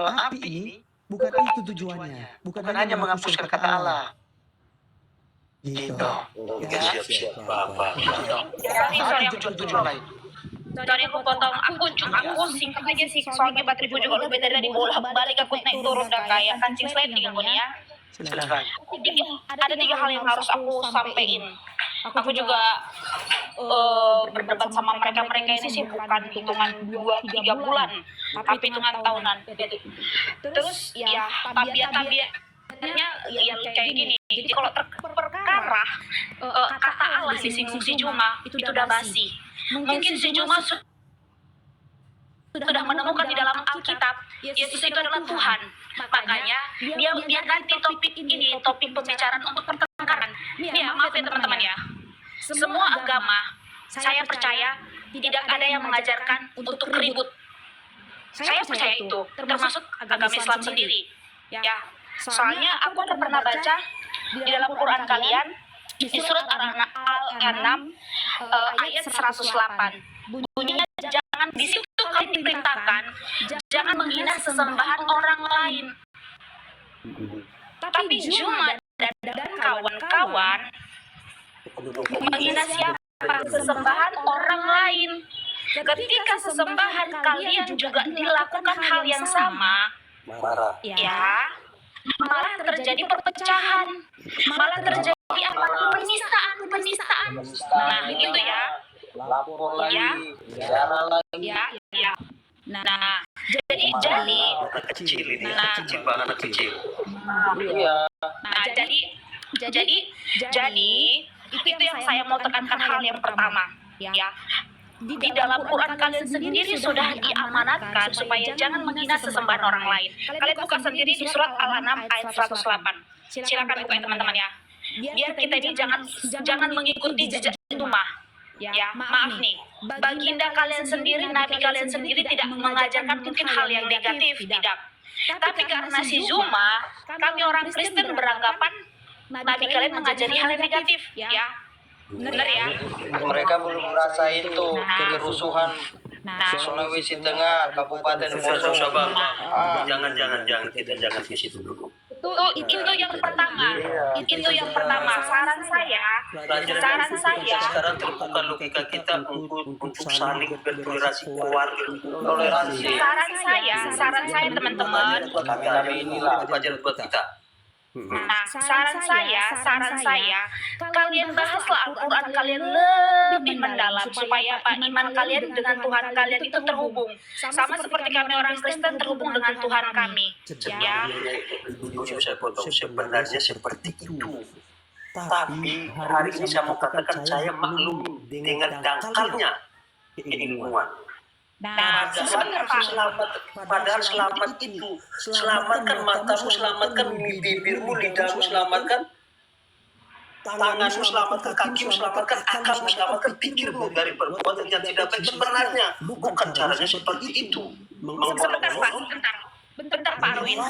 api ini bukan itu tujuannya, bukan hanya menghapuskan kata Allah. Gitu. Siap, Bapak. Sorry, Tujuan lain. Sorry aku potong, aku singkat aja sih, soalnya baterai juga lebih dari bolak-balik aku naik turun dah kayak kancing sleting aku nih ya. Silakan. Ada 3 hal yang harus aku sampaikan. Aku juga berdebat sama mereka ini sih bukan hitungan 2-3 bulan, tapi hitungan tahunan. Terus ya tabiatnya ya kayak gini. Jadi kalau perkara kata Allah disinggung si Juma itu udah basi. Mungkin si Juma sudah menemukan di dalam Alkitab Yesus itu adalah Tuhan. Makanya dia ganti topik ini, topik pembicaraan untuk pertengkaran. Ya, maaf ya teman-teman ya. Semua agama saya percaya tidak ada yang mengajarkan untuk ribut. Saya percaya itu, termasuk agama Islam sendiri. Ya, soalnya aku pernah baca di dalam Quran kalian di surat Al-An'am ayat 108. Bunyinya jangan, di situ kalian diperintahkan jangan menghina sesembahan orang lain. Tapi Juma dan kawan-kawan menghina siapa? Sesembahan orang lain. Ketika sesembahan kalian juga dilakukan hal yang sama, ya, malah terjadi perpecahan, malah terjadi penistaan. Nah, gitu ya. Lapor lagi, Ya. lagi. Ya. Nah, jadi Kecil ini, kecil banget kecil. Iya. Nah, jadi itu yang saya mau tekankan hal yang pertama, ya. Di dalam Quran kalian sendiri sudah diamanatkan supaya jangan menghina sesembahan orang lain. Kalian buka sendiri di surat Al-An'am ayat 108. Silakan buka ya teman-teman ya. Biar kita ini jangan mengikuti jejak Juma. Ya, maaf nih. Baginda kalian sendiri, nabi kalian sendiri tidak mengajarkan mungkin hal yang negatif, tidak. Tapi karena si Juma, kami orang Kristen beranggapan nabi kalian mengajari hal yang negatif, ya. Benar ya? Mereka belum merasain tuh kerusuhan Sulawesi Tengah, Kabupaten Poso. Jangan kita di situ dulu. Itu yang pertama. Itu yang pertama. Saran saya. Sekarang terbuka logika kita untuk saling bertoleransi keluarga. Toleransi. Saran saya teman-teman. Kami inilah pelajaran buat kita. Nah, saran saya, kalian bahaslah Al-Quran kalian lebih mendalam supaya iman kalian dengan Tuhan kalian itu terhubung. Sama seperti kami orang Kristen terhubung dengan Tuhan kami. Ya. Saya potong, sebenarnya seperti itu. Tapi hari ini saya mau katakan saya maklum dengan dangkalnya keilmuan. Nah, Padahal selamat itu, selamatkan matamu, selamatkan bibirmu, lidahmu, selamatkan tanganmu, selamatkan kakimu, selamatkan akalmu, selamatkan pikirmu dari perbuatan yang tidak baik. Sebenarnya bukan caranya seperti itu. Bentar Pak Arwin.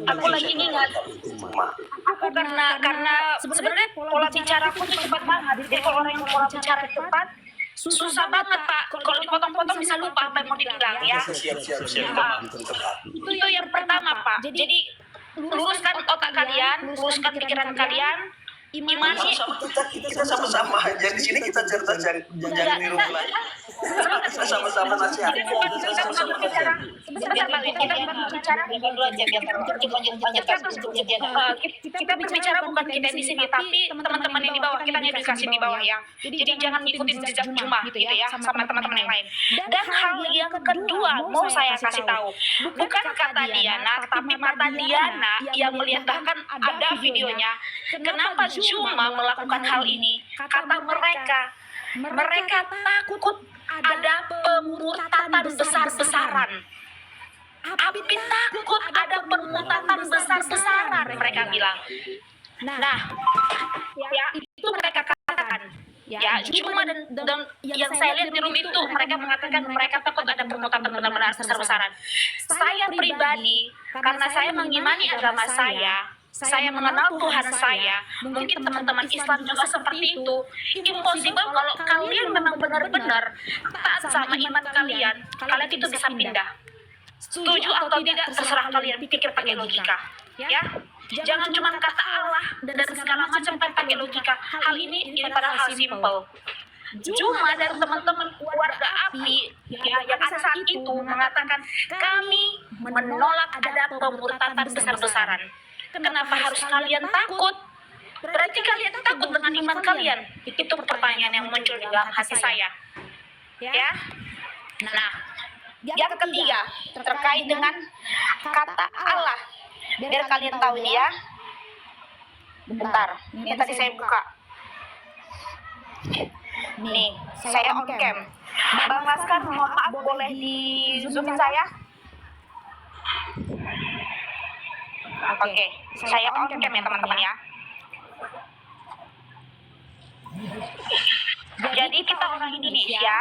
Aku lagi ingat. Aku karena sebenarnya pola bicaraku tuh cepat banget. Jadi kalau orang yang pola bicara cepat, Susah banget Pak, kalau dipotong-potong bisa lupa apa yang mau dibilang ya. Siap. Itu yang pertama Pak. Jadi luruskan otak kalian, luruskan pikiran kalian, imani. Kita sama-sama aja di sini, kita cerita jangan niru lagi. Kita sama-sama nasihat. Sebentar Pak, kita berbicara bukan kita di sini, tapi teman-teman yang di bawah, kita edukasi di bawah ya. Jadi jangan ikutin jejak Juma gitu ya, sama teman-teman yang lain. Dan hal yang kedua mau saya kasih tahu, bukan kata Diana, tapi mata Diana yang melihat, bahkan ada videonya. Kenapa Juma melakukan hal ini? Kata mereka takut ada pemurtatan besar-besaran. Api takut ada pemurtatan besar-besaran, mereka bilang. Nah, ya itu mereka katakan. Ya, cuma dan yang saya lihat di room itu mereka mengatakan mereka takut ada pemurtatan benar-benar besar-besaran. Saya pribadi, karena saya mengimani agama saya mengenal Tuhan saya, mungkin teman-teman Islam juga seperti itu. Impossible kalau kalian memang benar-benar taat sama iman kalian itu bisa pindah. Setuju atau tidak, terserah kalian, pikir pakai logika. Ya, jangan cuma kata Allah dan segala macam pakai logika. Hal ini padahal hal simple. Cuma dari teman-teman warga API yang ada saat itu mengatakan kami menolak ada pemurtatan besar-besaran. Kenapa harus kalian takut? Berarti kalian takut dengan iman kalian. Itu pertanyaan yang muncul di dalam hati saya. Ya. Nah, yang ketiga terkait dengan kata Allah. Biar kalian tahu ini ya. Bentar, ini tadi saya buka. Nih, saya on cam. Bang Laskar, mohon maaf, boleh di zoomin saya? Oke, saya on cam ya teman-teman ya. Jadi kita orang Indonesia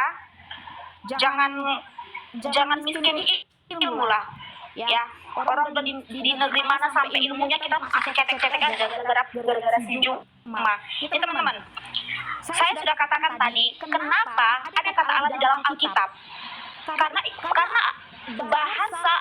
jangan miskin ilmu lah, ya. Orang udah di negeri mana sampai ilmunya kita masih cetek-cetek aja gara-gara si Juma. Ini teman-teman, saya sudah katakan tadi, kenapa ada kata Allah di dalam Alkitab? Karena bahasa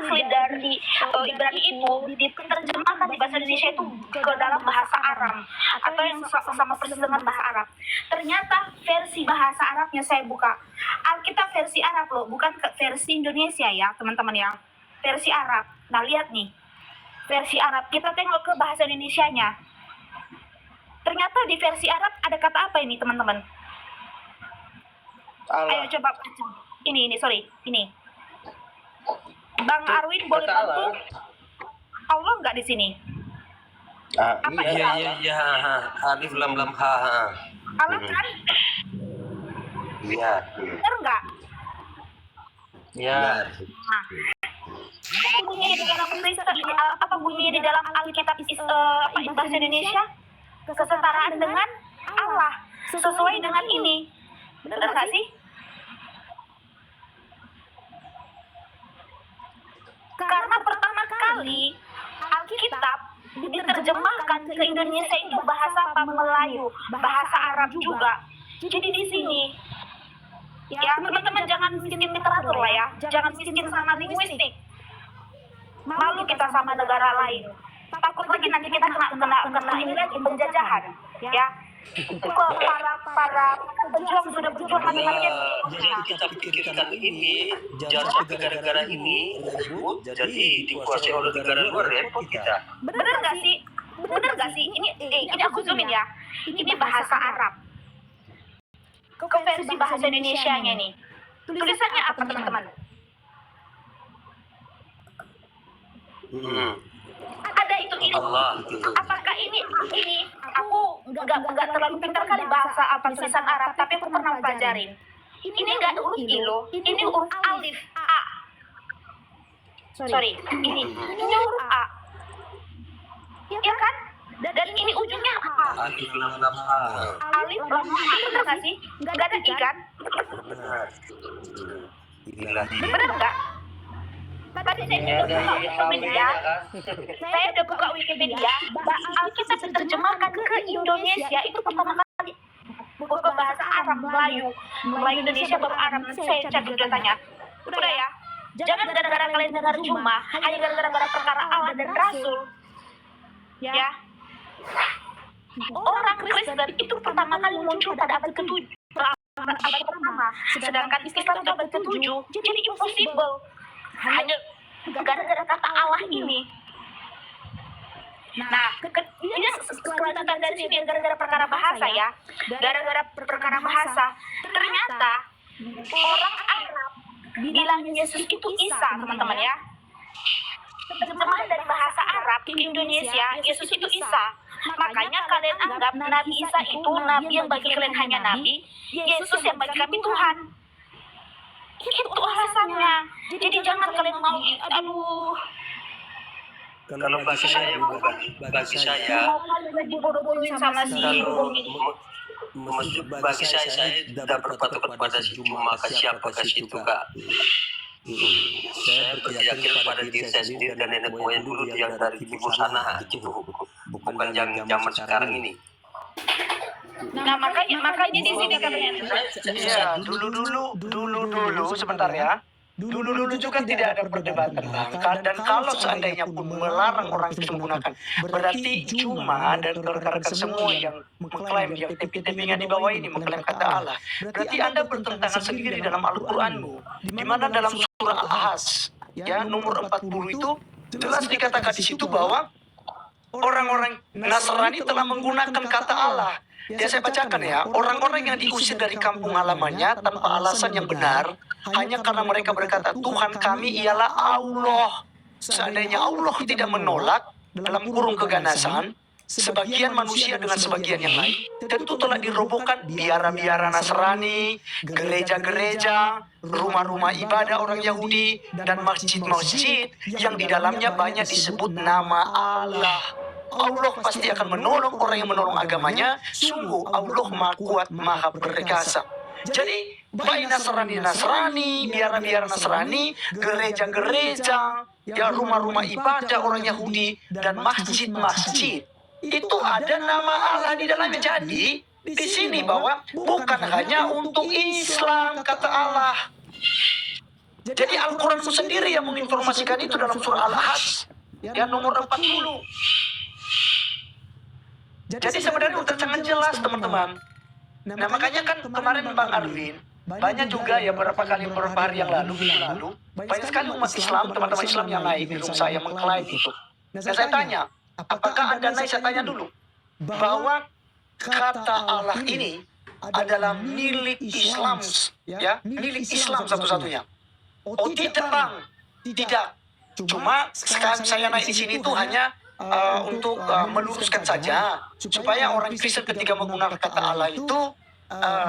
asli dari Ibrani itu diterjemahkan di bahasa Indonesia itu ke dalam bahasa Aram atau yang sama persis dengan bahasa Arab. Ternyata versi bahasa Arabnya saya buka, Alkitab versi Arab loh, bukan versi Indonesia ya teman-teman ya, versi Arab. Nah lihat nih, versi Arab, kita tengok ke bahasa Indonesianya. Ternyata di versi Arab ada kata apa ini teman-teman? Ayo coba baca. Ini Bang Arwin boleh bantu? Allah nggak di sini? Iya. Alif lam ha. Allah kan? Iya. Benar nggak? Iya. Nah, apa bunyinya di dalam Alkitab bahasa Indonesia? Kesetaraan dengan Allah, sesuai dengan ini. Benar nggak sih? Karena pertama kali Alkitab diterjemahkan ke Indonesia itu bahasa Melayu, bahasa Arab juga. Jadi di sini, ya teman-teman jangan miskin literatur lah ya, jangan miskin sama linguistik. Malu kita sama negara lain. Takut lagi nanti kita kena ini lagi penjajahan, ya. Para pejuang sudah berjuang hati-hatian. Jadi kita pikirkan ini, jangan sampai gara-gara ini ribut, jadi dikuasai oleh negara luar, repot kita. Bener nggak sih? Ini aku zoomin ya. Ini bahasa Arab. Ke versi bahasa Indonesianya nih. Tulisannya apa teman-teman? Ada itu ini. Apakah ini aku nggak terlalu pintar kali bahasa apa tulisan Arab, tapi aku pernah pelajarin. Ini nggak huruf I loh, ini huruf alif A. Sorry, ini huruf A. Ya kan? Dan ini ujungnya A. Alif lam ha. Alif lam ha, bener nggak sih? Nggak ada I kan? Benar. Bener nggak? Tadi saya udah buka Wikipedia. Saya udah buka Wikipedia. Alkitab diterjemahkan ke Indonesia itu pertama kali. bahasa Arab, Melayu Indonesia baru Arab. Saya cabut datanya. Udah ya, jangan gara-gara kalian dengar Juma, hanya gara-gara perkara Allah dan Rasul. Ya, orang Kristen itu pertama kali muncul pada abad ke-7, abad pertama, sedangkan Islam itu abad ke-7. Jadi impossible hanya gara-gara kata Allah ini. Nah, ini kelanjutan dari sini gara-gara perkara bahasa ya, gara-gara perkara bahasa. Ternyata orang Arab bilang Yesus itu Isa, teman-teman ya. Terjemahan dari bahasa Arab di Indonesia, Yesus itu Isa. Makanya kalian anggap Nabi Isa itu nabi yang bagi kalian hanya nabi, Yesus yang bagi kami Tuhan. Itu alasannya. Jadi jangan kalian mau, aduh. Kalau bagi saya dibodoh-bodohin sama si bagi saya tidak berpatok kepada si Juma, ke siapa, ke situ, Kak. Saya berkeyakinan pada diri saya sendiri dan nenek moyang dulu yang dari timur sana, itu bukan yang zaman sekarang ini. Nah, makanya di sini kalian. Ya, dulu sebentar ya. Dulu juga tidak ada perdebatan Bang. Dan kalau seandainya pun melarang orang itu menggunakan, berarti Juma dan rekan-rekan semua yang mengklaim, yang teping-tepingan di bawah ini mengklaim kata Allah, berarti Anda bertentangan sendiri dalam Al-Quranmu, di mana dalam surah Al-Ahzab ya nomor 40 itu jelas dikatakan di situ bahwa orang-orang Nasrani telah menggunakan kata Allah. Ya saya bacakan ya, orang-orang yang diusir dari kampung halamannya tanpa alasan yang benar, hanya karena mereka berkata Tuhan kami ialah Allah. Seandainya Allah tidak menolak dalam kurung keganasan sebagian manusia dengan sebagian yang lain, tentu telah dirobohkan biara-biara Nasrani, gereja-gereja, rumah-rumah ibadah orang Yahudi, dan masjid-masjid yang di dalamnya banyak disebut nama Allah. Allah pasti akan menolong orang yang menolong agamanya. Sungguh Allah Maha Kuat, Maha Perkasa. Jadi baik Nasrani, biara-biara Nasrani, gereja-gereja, ya rumah-rumah ibadah orang Yahudi, dan masjid-masjid, itu ada nama Allah di dalamnya. Jadi di sini bahwa bukan hanya untuk Islam kata Allah. Jadi Al-Quran itu sendiri yang menginformasikan itu dalam surah Al-Ahzab yang nomor 40. Jadi sebenarnya sudah sangat jelas teman-teman. Nah makanya kan kemarin Bang Arvin, banyak juga ya beberapa hari yang lalu, banyak sekali umat Islam, teman-teman Islam yang naik di rumah saya mengklaim itu. Dan saya tanya, apakah Anda naik? Saya tanya dulu, bahwa kata Allah ini adalah milik Islam, ya, milik Islam satu-satunya. Oh tidak Bang, tidak. Cuma sekarang saya naik di sini itu hanya untuk meluruskan saja supaya orang Kristen ketika menggunakan kata Allah itu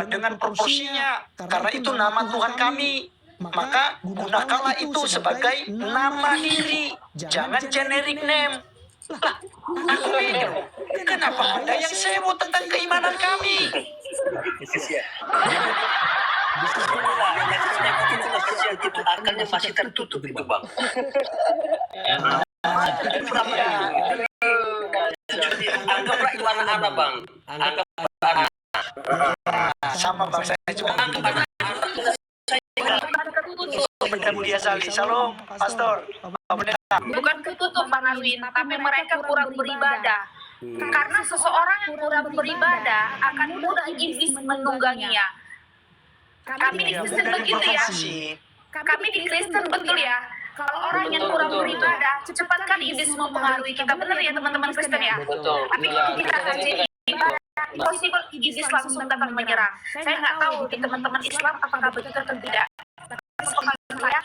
dengan proporsinya, karena itu nama Tuhan kami, maka gunakanlah itu sebagai nama diri, jangan generic name. Lah, aku bingung, kenapa Anda yang sibuk tentang keimanan kami? Itu akalnya masih tertutup itu Bang. Anggaplah itu anak-anak Bang. Anggaplah sama Bang, saya juga Pendeta Mulia Sali. Salam Pastor. Bukan ketutup Bang Arwin, tapi mereka kurang beribadah. Karena seseorang yang kurang beribadah akan mudah iblis menungganginya. Kami di Kristen begitu ya. Kami di Kristen betul ya. Kalau orang yang kurang beribadah, cepat kan iblis mempengaruhi kita. Benar ya teman-teman Kristen ya? Betul. Tapi kalau kita rajin ibadah, possible iblis langsung datang menyerang. Saya nggak tahu di teman-teman Islam apakah betul atau tidak. Saya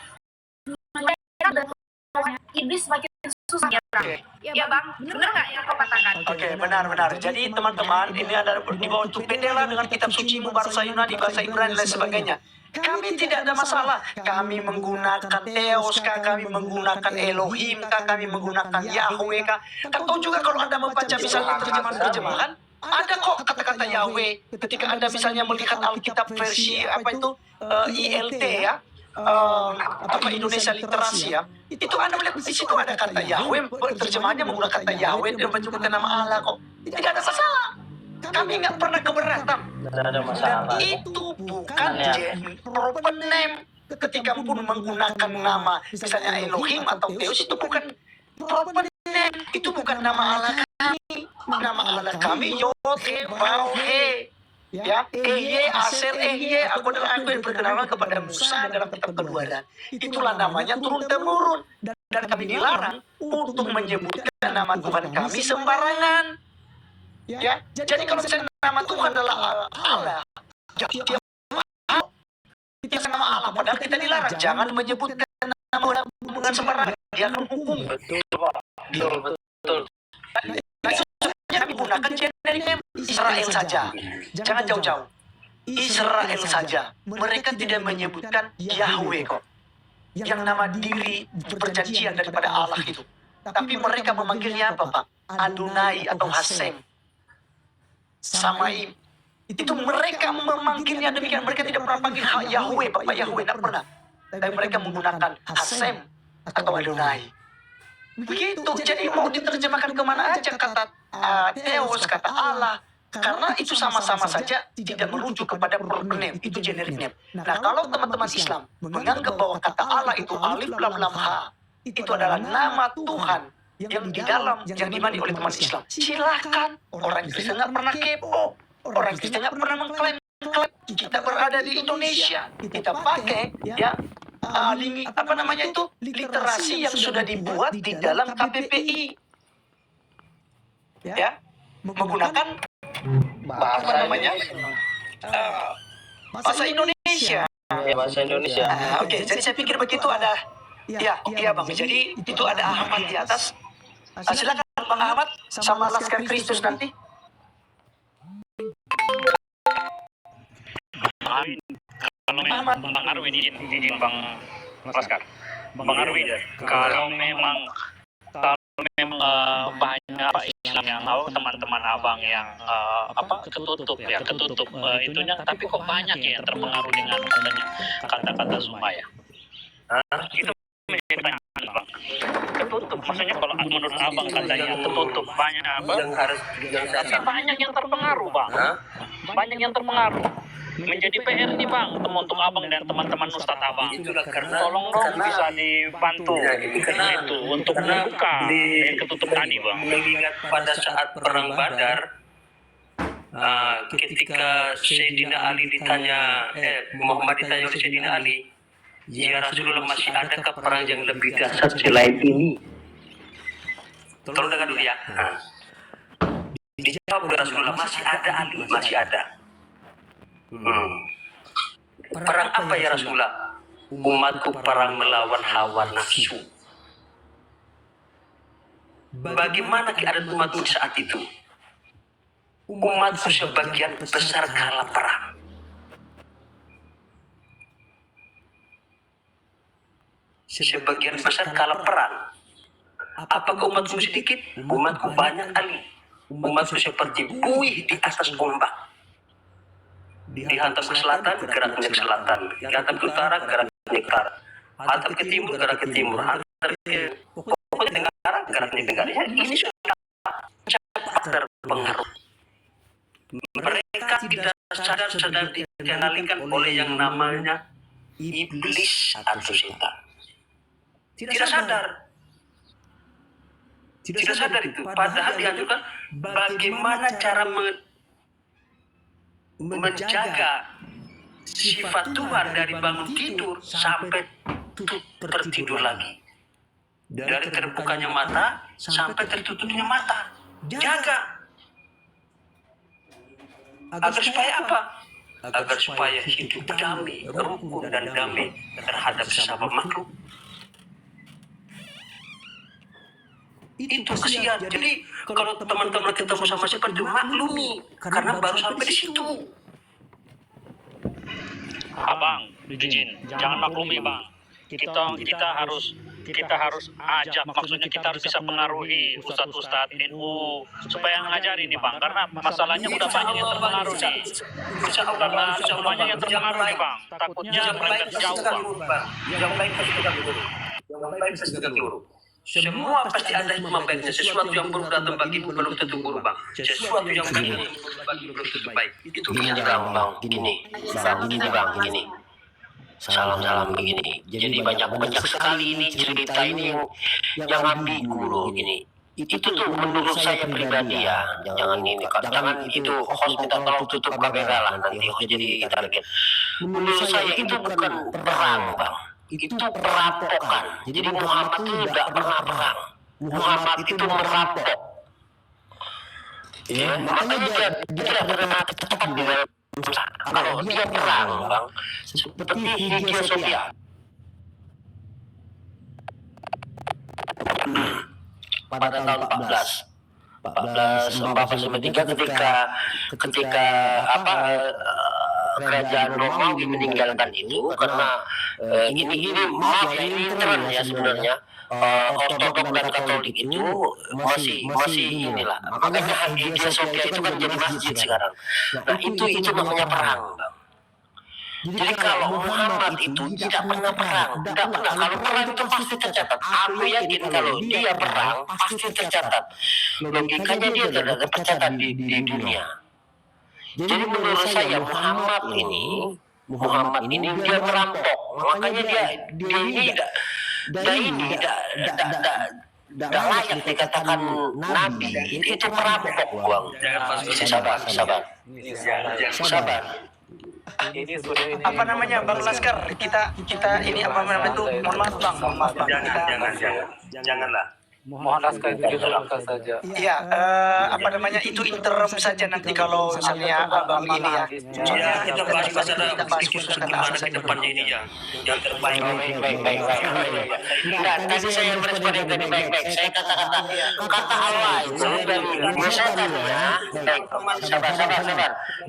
iblis makin susah menyerang. Ya Bang, benar nggak yang kau katakan? Oke, benar-benar. Jadi teman-teman, ini adalah di bawah itu bendera dengan kitab suci bahasa Yunani, bahasa Ibrani dan sebagainya. Kami tidak ada masalah. Kami menggunakan Theos kah, kami menggunakan Elohim kah, kami menggunakan Yahweh kah. Kan tahu juga kalau Anda membaca misalnya terjemahan-terjemahan, ada kok kata-kata Yahweh. Ketika Anda misalnya melihat Alkitab versi apa itu ILT ya, Indonesia Literasi ya, itu Anda melihat di situ ada kata Yahweh, terjemahannya menggunakan kata Yahweh dan menyebutkan nama Allah kok. Tidak ada masalah. kami nggak pernah keberatan. Tidak ada Dan masalah. itu bukan Ya. proper name. Ketika pun menggunakan nama misalnya Elohim atau Theos, itu bukan proper name. Itu bukan nama Allah kami. Nama Allah kami Yod, He, Vau, He. Ya, Ehye, Aser, Ehye, aku yang berkenalan kepada Musa dalam kitab Keluaran. Itulah namanya turun-temurun. Dan kami dilarang untuk menyebutkan nama Tuhan kami sembarangan. Ya, jadi kalau misalnya nama Tuhan adalah Allah, ya, dia itu nama Allah. Padahal kita dilarang jangan menyebutkan nama dengan sembarangan. Dia akan hukum. Betul, Pak. Betul, betul. Nah, kami gunakan generic name Israel saja. Jangan jauh-jauh. Israel saja. Mereka tidak menyebutkan Yahweh kok. Yang nama diri perjanjian daripada Allah itu. Tapi mereka memanggilnya apa, Pak? Adonai atau Hasem. Samaim. Itu mereka memanggilnya demikian. Mereka tidak pernah panggil Yahweh, Bapak Yahweh. Tidak pernah. Tapi mereka menggunakan Hasem atau Adonai. Begitu. Jadi mau diterjemahkan kemana aja kata Theos, kata Allah. Karena itu sama-sama saja tidak merujuk kepada proper name. Itu generic name. Nah, kalau teman-teman Islam menganggap bahwa kata Allah itu alif lam lam ha, itu adalah nama Tuhan yang di dalam, yang dimandi oleh teman Islam. Silahkan. Orang Kristen nggak pernah kepo. Orang Kristen nggak pernah mengklaim. Kita berada di Indonesia. Kita pakai ya apa namanya itu literasi yang sudah dibuat di dalam KPPI. Ya, menggunakan apa namanya bahasa Indonesia. Ya, bahasa Indonesia. Oke, jadi saya pikir begitu ada. Ya, iya Bang. Jadi itu ada Ahmad di atas. Silakan Bang Ahmad sama Laskar Kristus nanti. Bang Arwi di Bang Laskar. Bang Arwi, kalau memang banyak Islam yang teman-teman abang yang ketutup itunya, tapi kok banyak ya yang terpengaruh dengan adanya kata-kata Zumaya. Itu menjadi pertanyaan bang. Ketutup, maksudnya kalau menurut abang katanya ketutup banyak apa? Tapi banyak yang terpengaruh bang. Banyak yang terpengaruh. Menjadi PR nih bang, untuk abang dan teman-teman Ustadz abang. Itulah Tolong dong bisa dibantu itu untuk membuka ketutup tadi bang. Mengingat pada saat perang Badar, ketika Sayyidina Ali ditanya, Muhammad ditanya oleh Sayyidina Ali, ya Rasulullah, masih adakah perang yang lebih dahsyat selain ini? Tolong dengar dulu ya. Dijawab oleh Rasulullah, masih ada Ali, masih ada. Perang apa ya Rasulullah? Umatku perang melawan hawa nafsu. Bagaimana keadaan umatku saat itu? Umatku sebagian besar kalah perang. Sebagian besar kalah perang. Apakah umatku sedikit? Umatku banyak Ali. Umatku seperti buih di atas ombak. Dihantam ke selatan, geraknya ke selatan. Dihantam ke utara, geraknya ke utara. Hantam ke timur, gerak ke timur. Hantam ke pokoknya tenggara, geraknya ke tenggara. Ya, ini sudah cepat terpengaruh. Mereka tidak sadar sedang dikendalikan oleh yang namanya iblis atau setan. Tidak sadar. Tidak sadar itu. Padahal dianjurkan bagaimana cara menjaga sifat Tuhan dari bangun tidur sampai tertidur lagi. Dari terbukanya mata sampai tertutupnya mata. Jaga. Agar supaya apa? Agar supaya hidup damai, rukun dan damai terhadap sesama makhluk. Itu kesian. Jadi kalau teman-teman ketemu sama seperti maklumi, karena baru sampai di situ. Abang, izin, jangan maklumi bang. Kita harus ajak, maksudnya kita harus bisa pengaruhi ustadz NU supaya ngajari nih bang, karena masalahnya udah banyak yang terpengaruh nih. Karena banyak yang terpengaruh nih bang. Takutnya mereka jauh bang. Yang lain pasti tegak lurus. Semua pasti ada hikmah baiknya. Sesuatu yang buruk datang bagimu belum tentu buruk, Bang. Sesuatu yang baik bagimu belum tentu baik. Itu Gini bang, gini. Salam begini. Jadi banyak sekali ini cerita ini yang ambigu loh gini. Itu tuh menurut saya pribadi ya, jangan itu host minta tolong tutup kamera lah nanti host jadi target. Menurut saya itu bukan perang bang, itu perampokan. Jadi Muhammad itu tidak pernah perang. Muhammad itu merampok. Ya, makanya dia tidak pernah tetap di dalam. Kalau dia perang bang, seperti Hagia Sophia. Pada tahun 1443 ketika kerajaan Romawi meninggalkan itu karena ini maaf ya ini tren ya sebenarnya Ortodok dan Katolik itu masih inilah makanya Hagia Sophia itu kan jadi masjid sekarang. Nah itu namanya perang bang. Jadi kalau Muhammad itu tidak pernah perang, tidak pernah. Kalau perang itu pasti tercatat. Aku yakin kalau dia perang pasti tercatat. Logikanya dia tercatat di dunia. Jadi menurut saya Muhammad ini dia merampok. Makanya dia ini tidak layak dikatakan nabi. Itu perampok bang. Sabar. Apa namanya Bang Laskar, kita ini apa namanya itu, mohon maaf bang. Janganlah. Mohon Laskar itu diterangkan saja. Iya, apa namanya itu interim saja nanti kalau misalnya abang ini ya. Ya, kita bahas khusus gimana ke depannya ini yang terbaik. Baik. Nah, tadi saya merespon yang tadi baik. Saya kata Allah itu dari misalnya, sabar.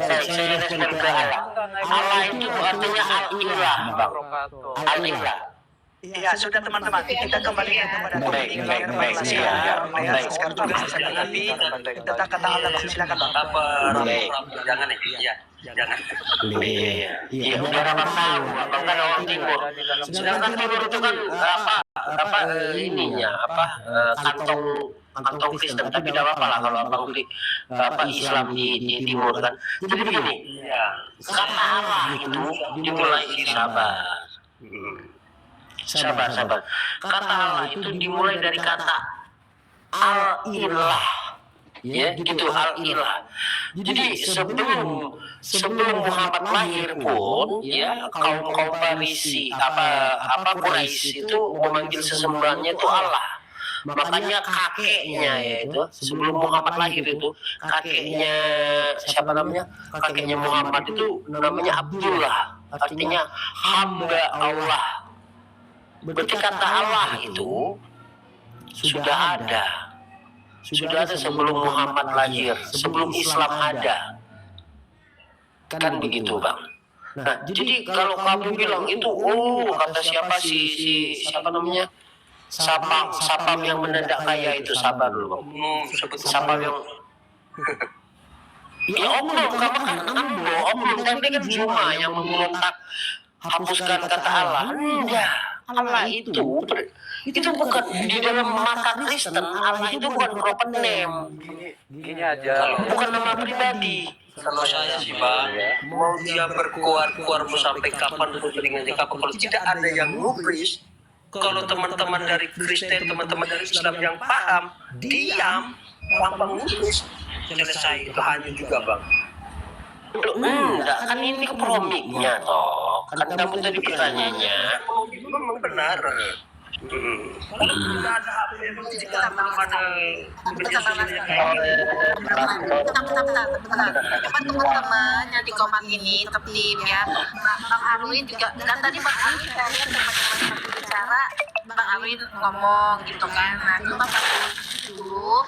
Baik, saya respon ke Allah. Allah itu artinya al-ilah, Bang. Al-ilah. Iya, sudah teman-teman, kita kembali kepada topik Baik. Laskar juga saya tapi tentang kata Allah, silakan bang. Jangan jangan. Iya, udah orang tahu, Bang kan orang timur. Sedangkan timur itu kan kantong Kristen, tapi tidak apa-apa lah kalau abang pilih Islam di timur kan. Jadi begini, kata Allah itu dimulai sabar. Kata Allah itu dimulai dari kata al-ilah. Ya, gitu al-ilah. Jadi sebelum Muhammad lahir pun ya kaum Parisi Quraisy itu memanggil sesembahannya itu Allah. Makanya kakeknya yaitu sebelum Muhammad lahir itu kakeknya siapa namanya? Kakeknya Muhammad itu namanya Abdullah, artinya hamba Allah. Berarti kata Allah itu sudah ada sebelum Muhammad lahir, sebelum Islam ada. Kan begitu bang. Nah, jadi kalau kamu bilang itu, kata siapa siapa namanya? Sapam yang mendadak kaya itu, sabar dulu bang. Sapam yang ya omong kan dia kan cuma yang memberontak hapuskan kata Allah. Enggak, Allah itu bukan di dalam mata Kristen. Allah itu bukan proper name. Gini aja. Bukan nama pribadi. Kalau saya sih bang, mau dia berkuar mau sampai kapan pun dengan kapan, kalau tidak ada yang ngubris, kalau teman-teman dari Kristen, teman-teman dari Islam yang paham, diam, gampang ngubris, selesai itu hanya juga bang. Enggak, kan ini komprominya toh. Kan kamu tadi pertanyaannya. Memang benar. Kalau tidak ada apa yang menunjukkan mana teman-teman yang di komen ini tetap tim ya. Bang Arwin juga kan tadi Bang Arwin saya lihat teman-teman bicara Bang Arwin ngomong gitu kan. Nah coba Bang Arwin dulu.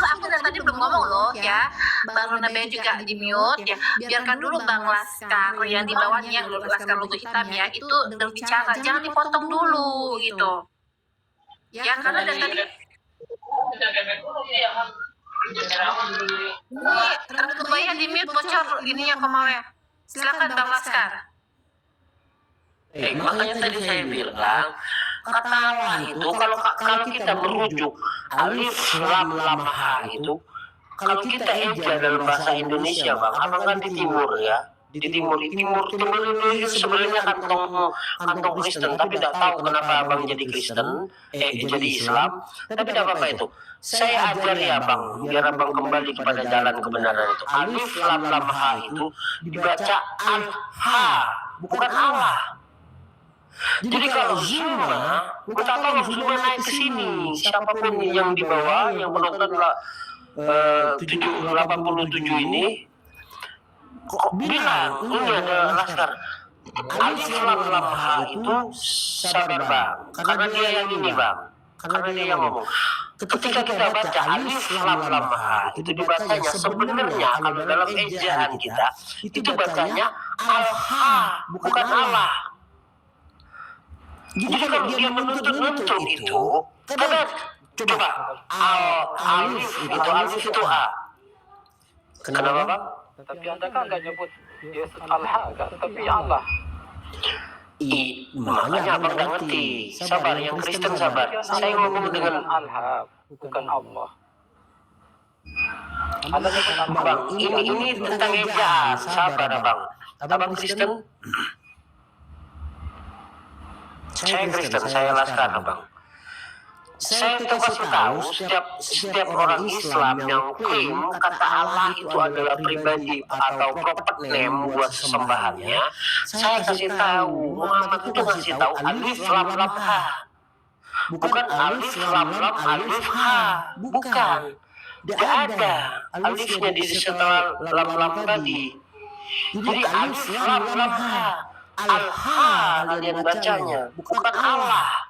Aku dari tadi belum ngomong loh ya. Bang Ronabe juga di mute ya. Biarkan dulu Bang Laskar yang di bawahnya yang Laskar logo hitam ya itu berbicara, jangan dipotong dulu gitu. Ya karena dari tadi ini rambut bayar di mute bocor ininya kemarin. Silakan Bang Laskar. Makanya tadi saya bilang kata Allah itu kalau kita merujuk alif lam lam ha itu, kalau kita eja dalam bahasa Indonesia bang, abang kan di timur ya, di timur Indonesia sebenarnya kantong Kristen, tapi tidak tahu kenapa abang jadi Kristen, jadi Islam, tapi tidak apa-apa itu. Saya ajari abang, biar abang kembali kepada jalan kebenaran itu. Alif lam lam ha itu dibaca al-ha, bukan Allah. Jadi kalau Zuma, kita tahu Zuma naik ke sini, siapapun yang di bawah yang menonton 87 ini, kok bilang ini ada laskar. Alif lam lam ha itu sabar bang, karena dia yang ini bang, karena dia yang ngomong. Ketika kita baca alif lam lam ha itu dibacanya sebenarnya kalau dalam ejaan kita itu bacanya al-ha, bukan Allah. Jadi kalau dia menuntut itu, coba alif itu a. Kenapa bang? Tapi Anda kan nggak nyebut Yesus Allah, kan? Tapi Allah. Makanya abang nggak ngerti. Sabar, yang Kristen sabar. Saya ngomong dengan Allah, bukan Allah. Anda nyebut Allah. bang. Ini tentang ejaan. Sabar abang. Abang Kristen? Saya Kristen, saya laskar abang. Saya kasih tahu setiap orang Islam yang klaim kata Allah itu adalah pribadi atau proper name buat sesembahannya, saya kasih tahu Muhammad itu ngasih tahu alif lam lam ha, bukan alif lam lam alif ha, bukan. Tidak ada alifnya di setelah lam lam tadi. Jadi alif lam lam ha, al-ha kalian bacanya, bukan Allah.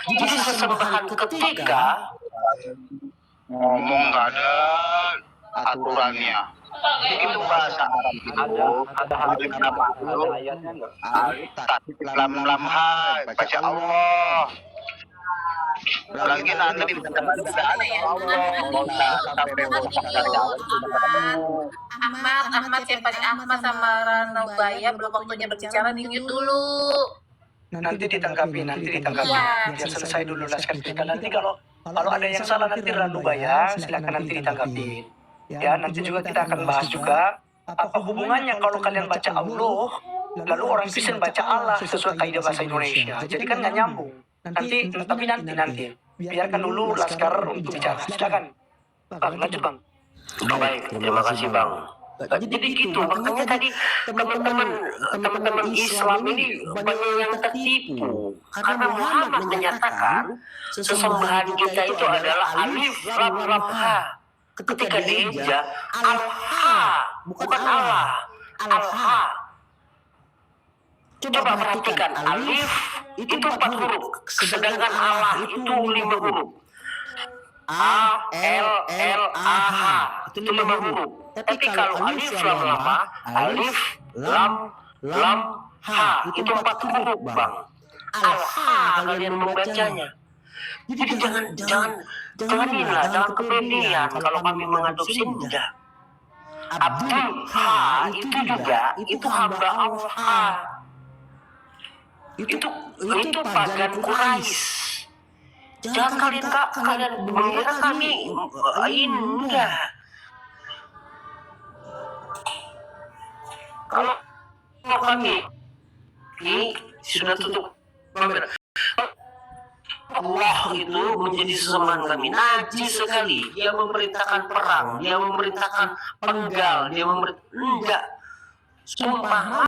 Jadi sesembahan ketika ngomong nggak ada aturannya. Itu bahasa Arab itu Ada alif lam ada ayatnya nggak? alif lam lam ha, baca Allah. Lagi nanti di Ahmad siapa nih? Ahmad sama Rano Baya belum waktunya berbicara, mute dulu. Nanti ditanggapi. Iya. Biar selesai dulu laskar kita. Nanti kalau ada yang salah nanti Ranu Baya, silakan nanti ditanggapi. Ya, nanti juga kita akan bahas juga apa hubungannya kalau kalian baca Allah, lalu orang Kristen baca Allah sesuai kaidah bahasa Indonesia. Jadi kan nggak nyambung. Nanti. Biarkan dulu laskar untuk bicara. Silakan. Bang, lanjut bang. baik, terima kasih bang. Jadi gitu, makanya tadi teman-teman Islam ini banyak yang tertipu karena Muhammad menyatakan sesembahan kita itu adalah alif lam lam ha. Ketika dieja al-ha, bukan Allah, al-ha. Coba perhatikan, alif itu 4 huruf, sedangkan Allah itu 5 huruf. A, L, L, A, H, itu 5 huruf. Tapi kalau alif lam lam ha, alif lam ha, itu 4 huruf bang. Al-ha kalian membacanya. Jadi jangan kepedean kalau kami mengadopsi enggak. Abdul ha itu juga itu hamba Allah. Itu pagan Quraisy. Jangan kalian mengira kami enggak. Kalau kami ini sudah tutup kamera. Allah itu menjadi sesembahan kami najis sekali. Dia memerintahkan perang, dia memerintahkan penggal, dia enggak. Sumpah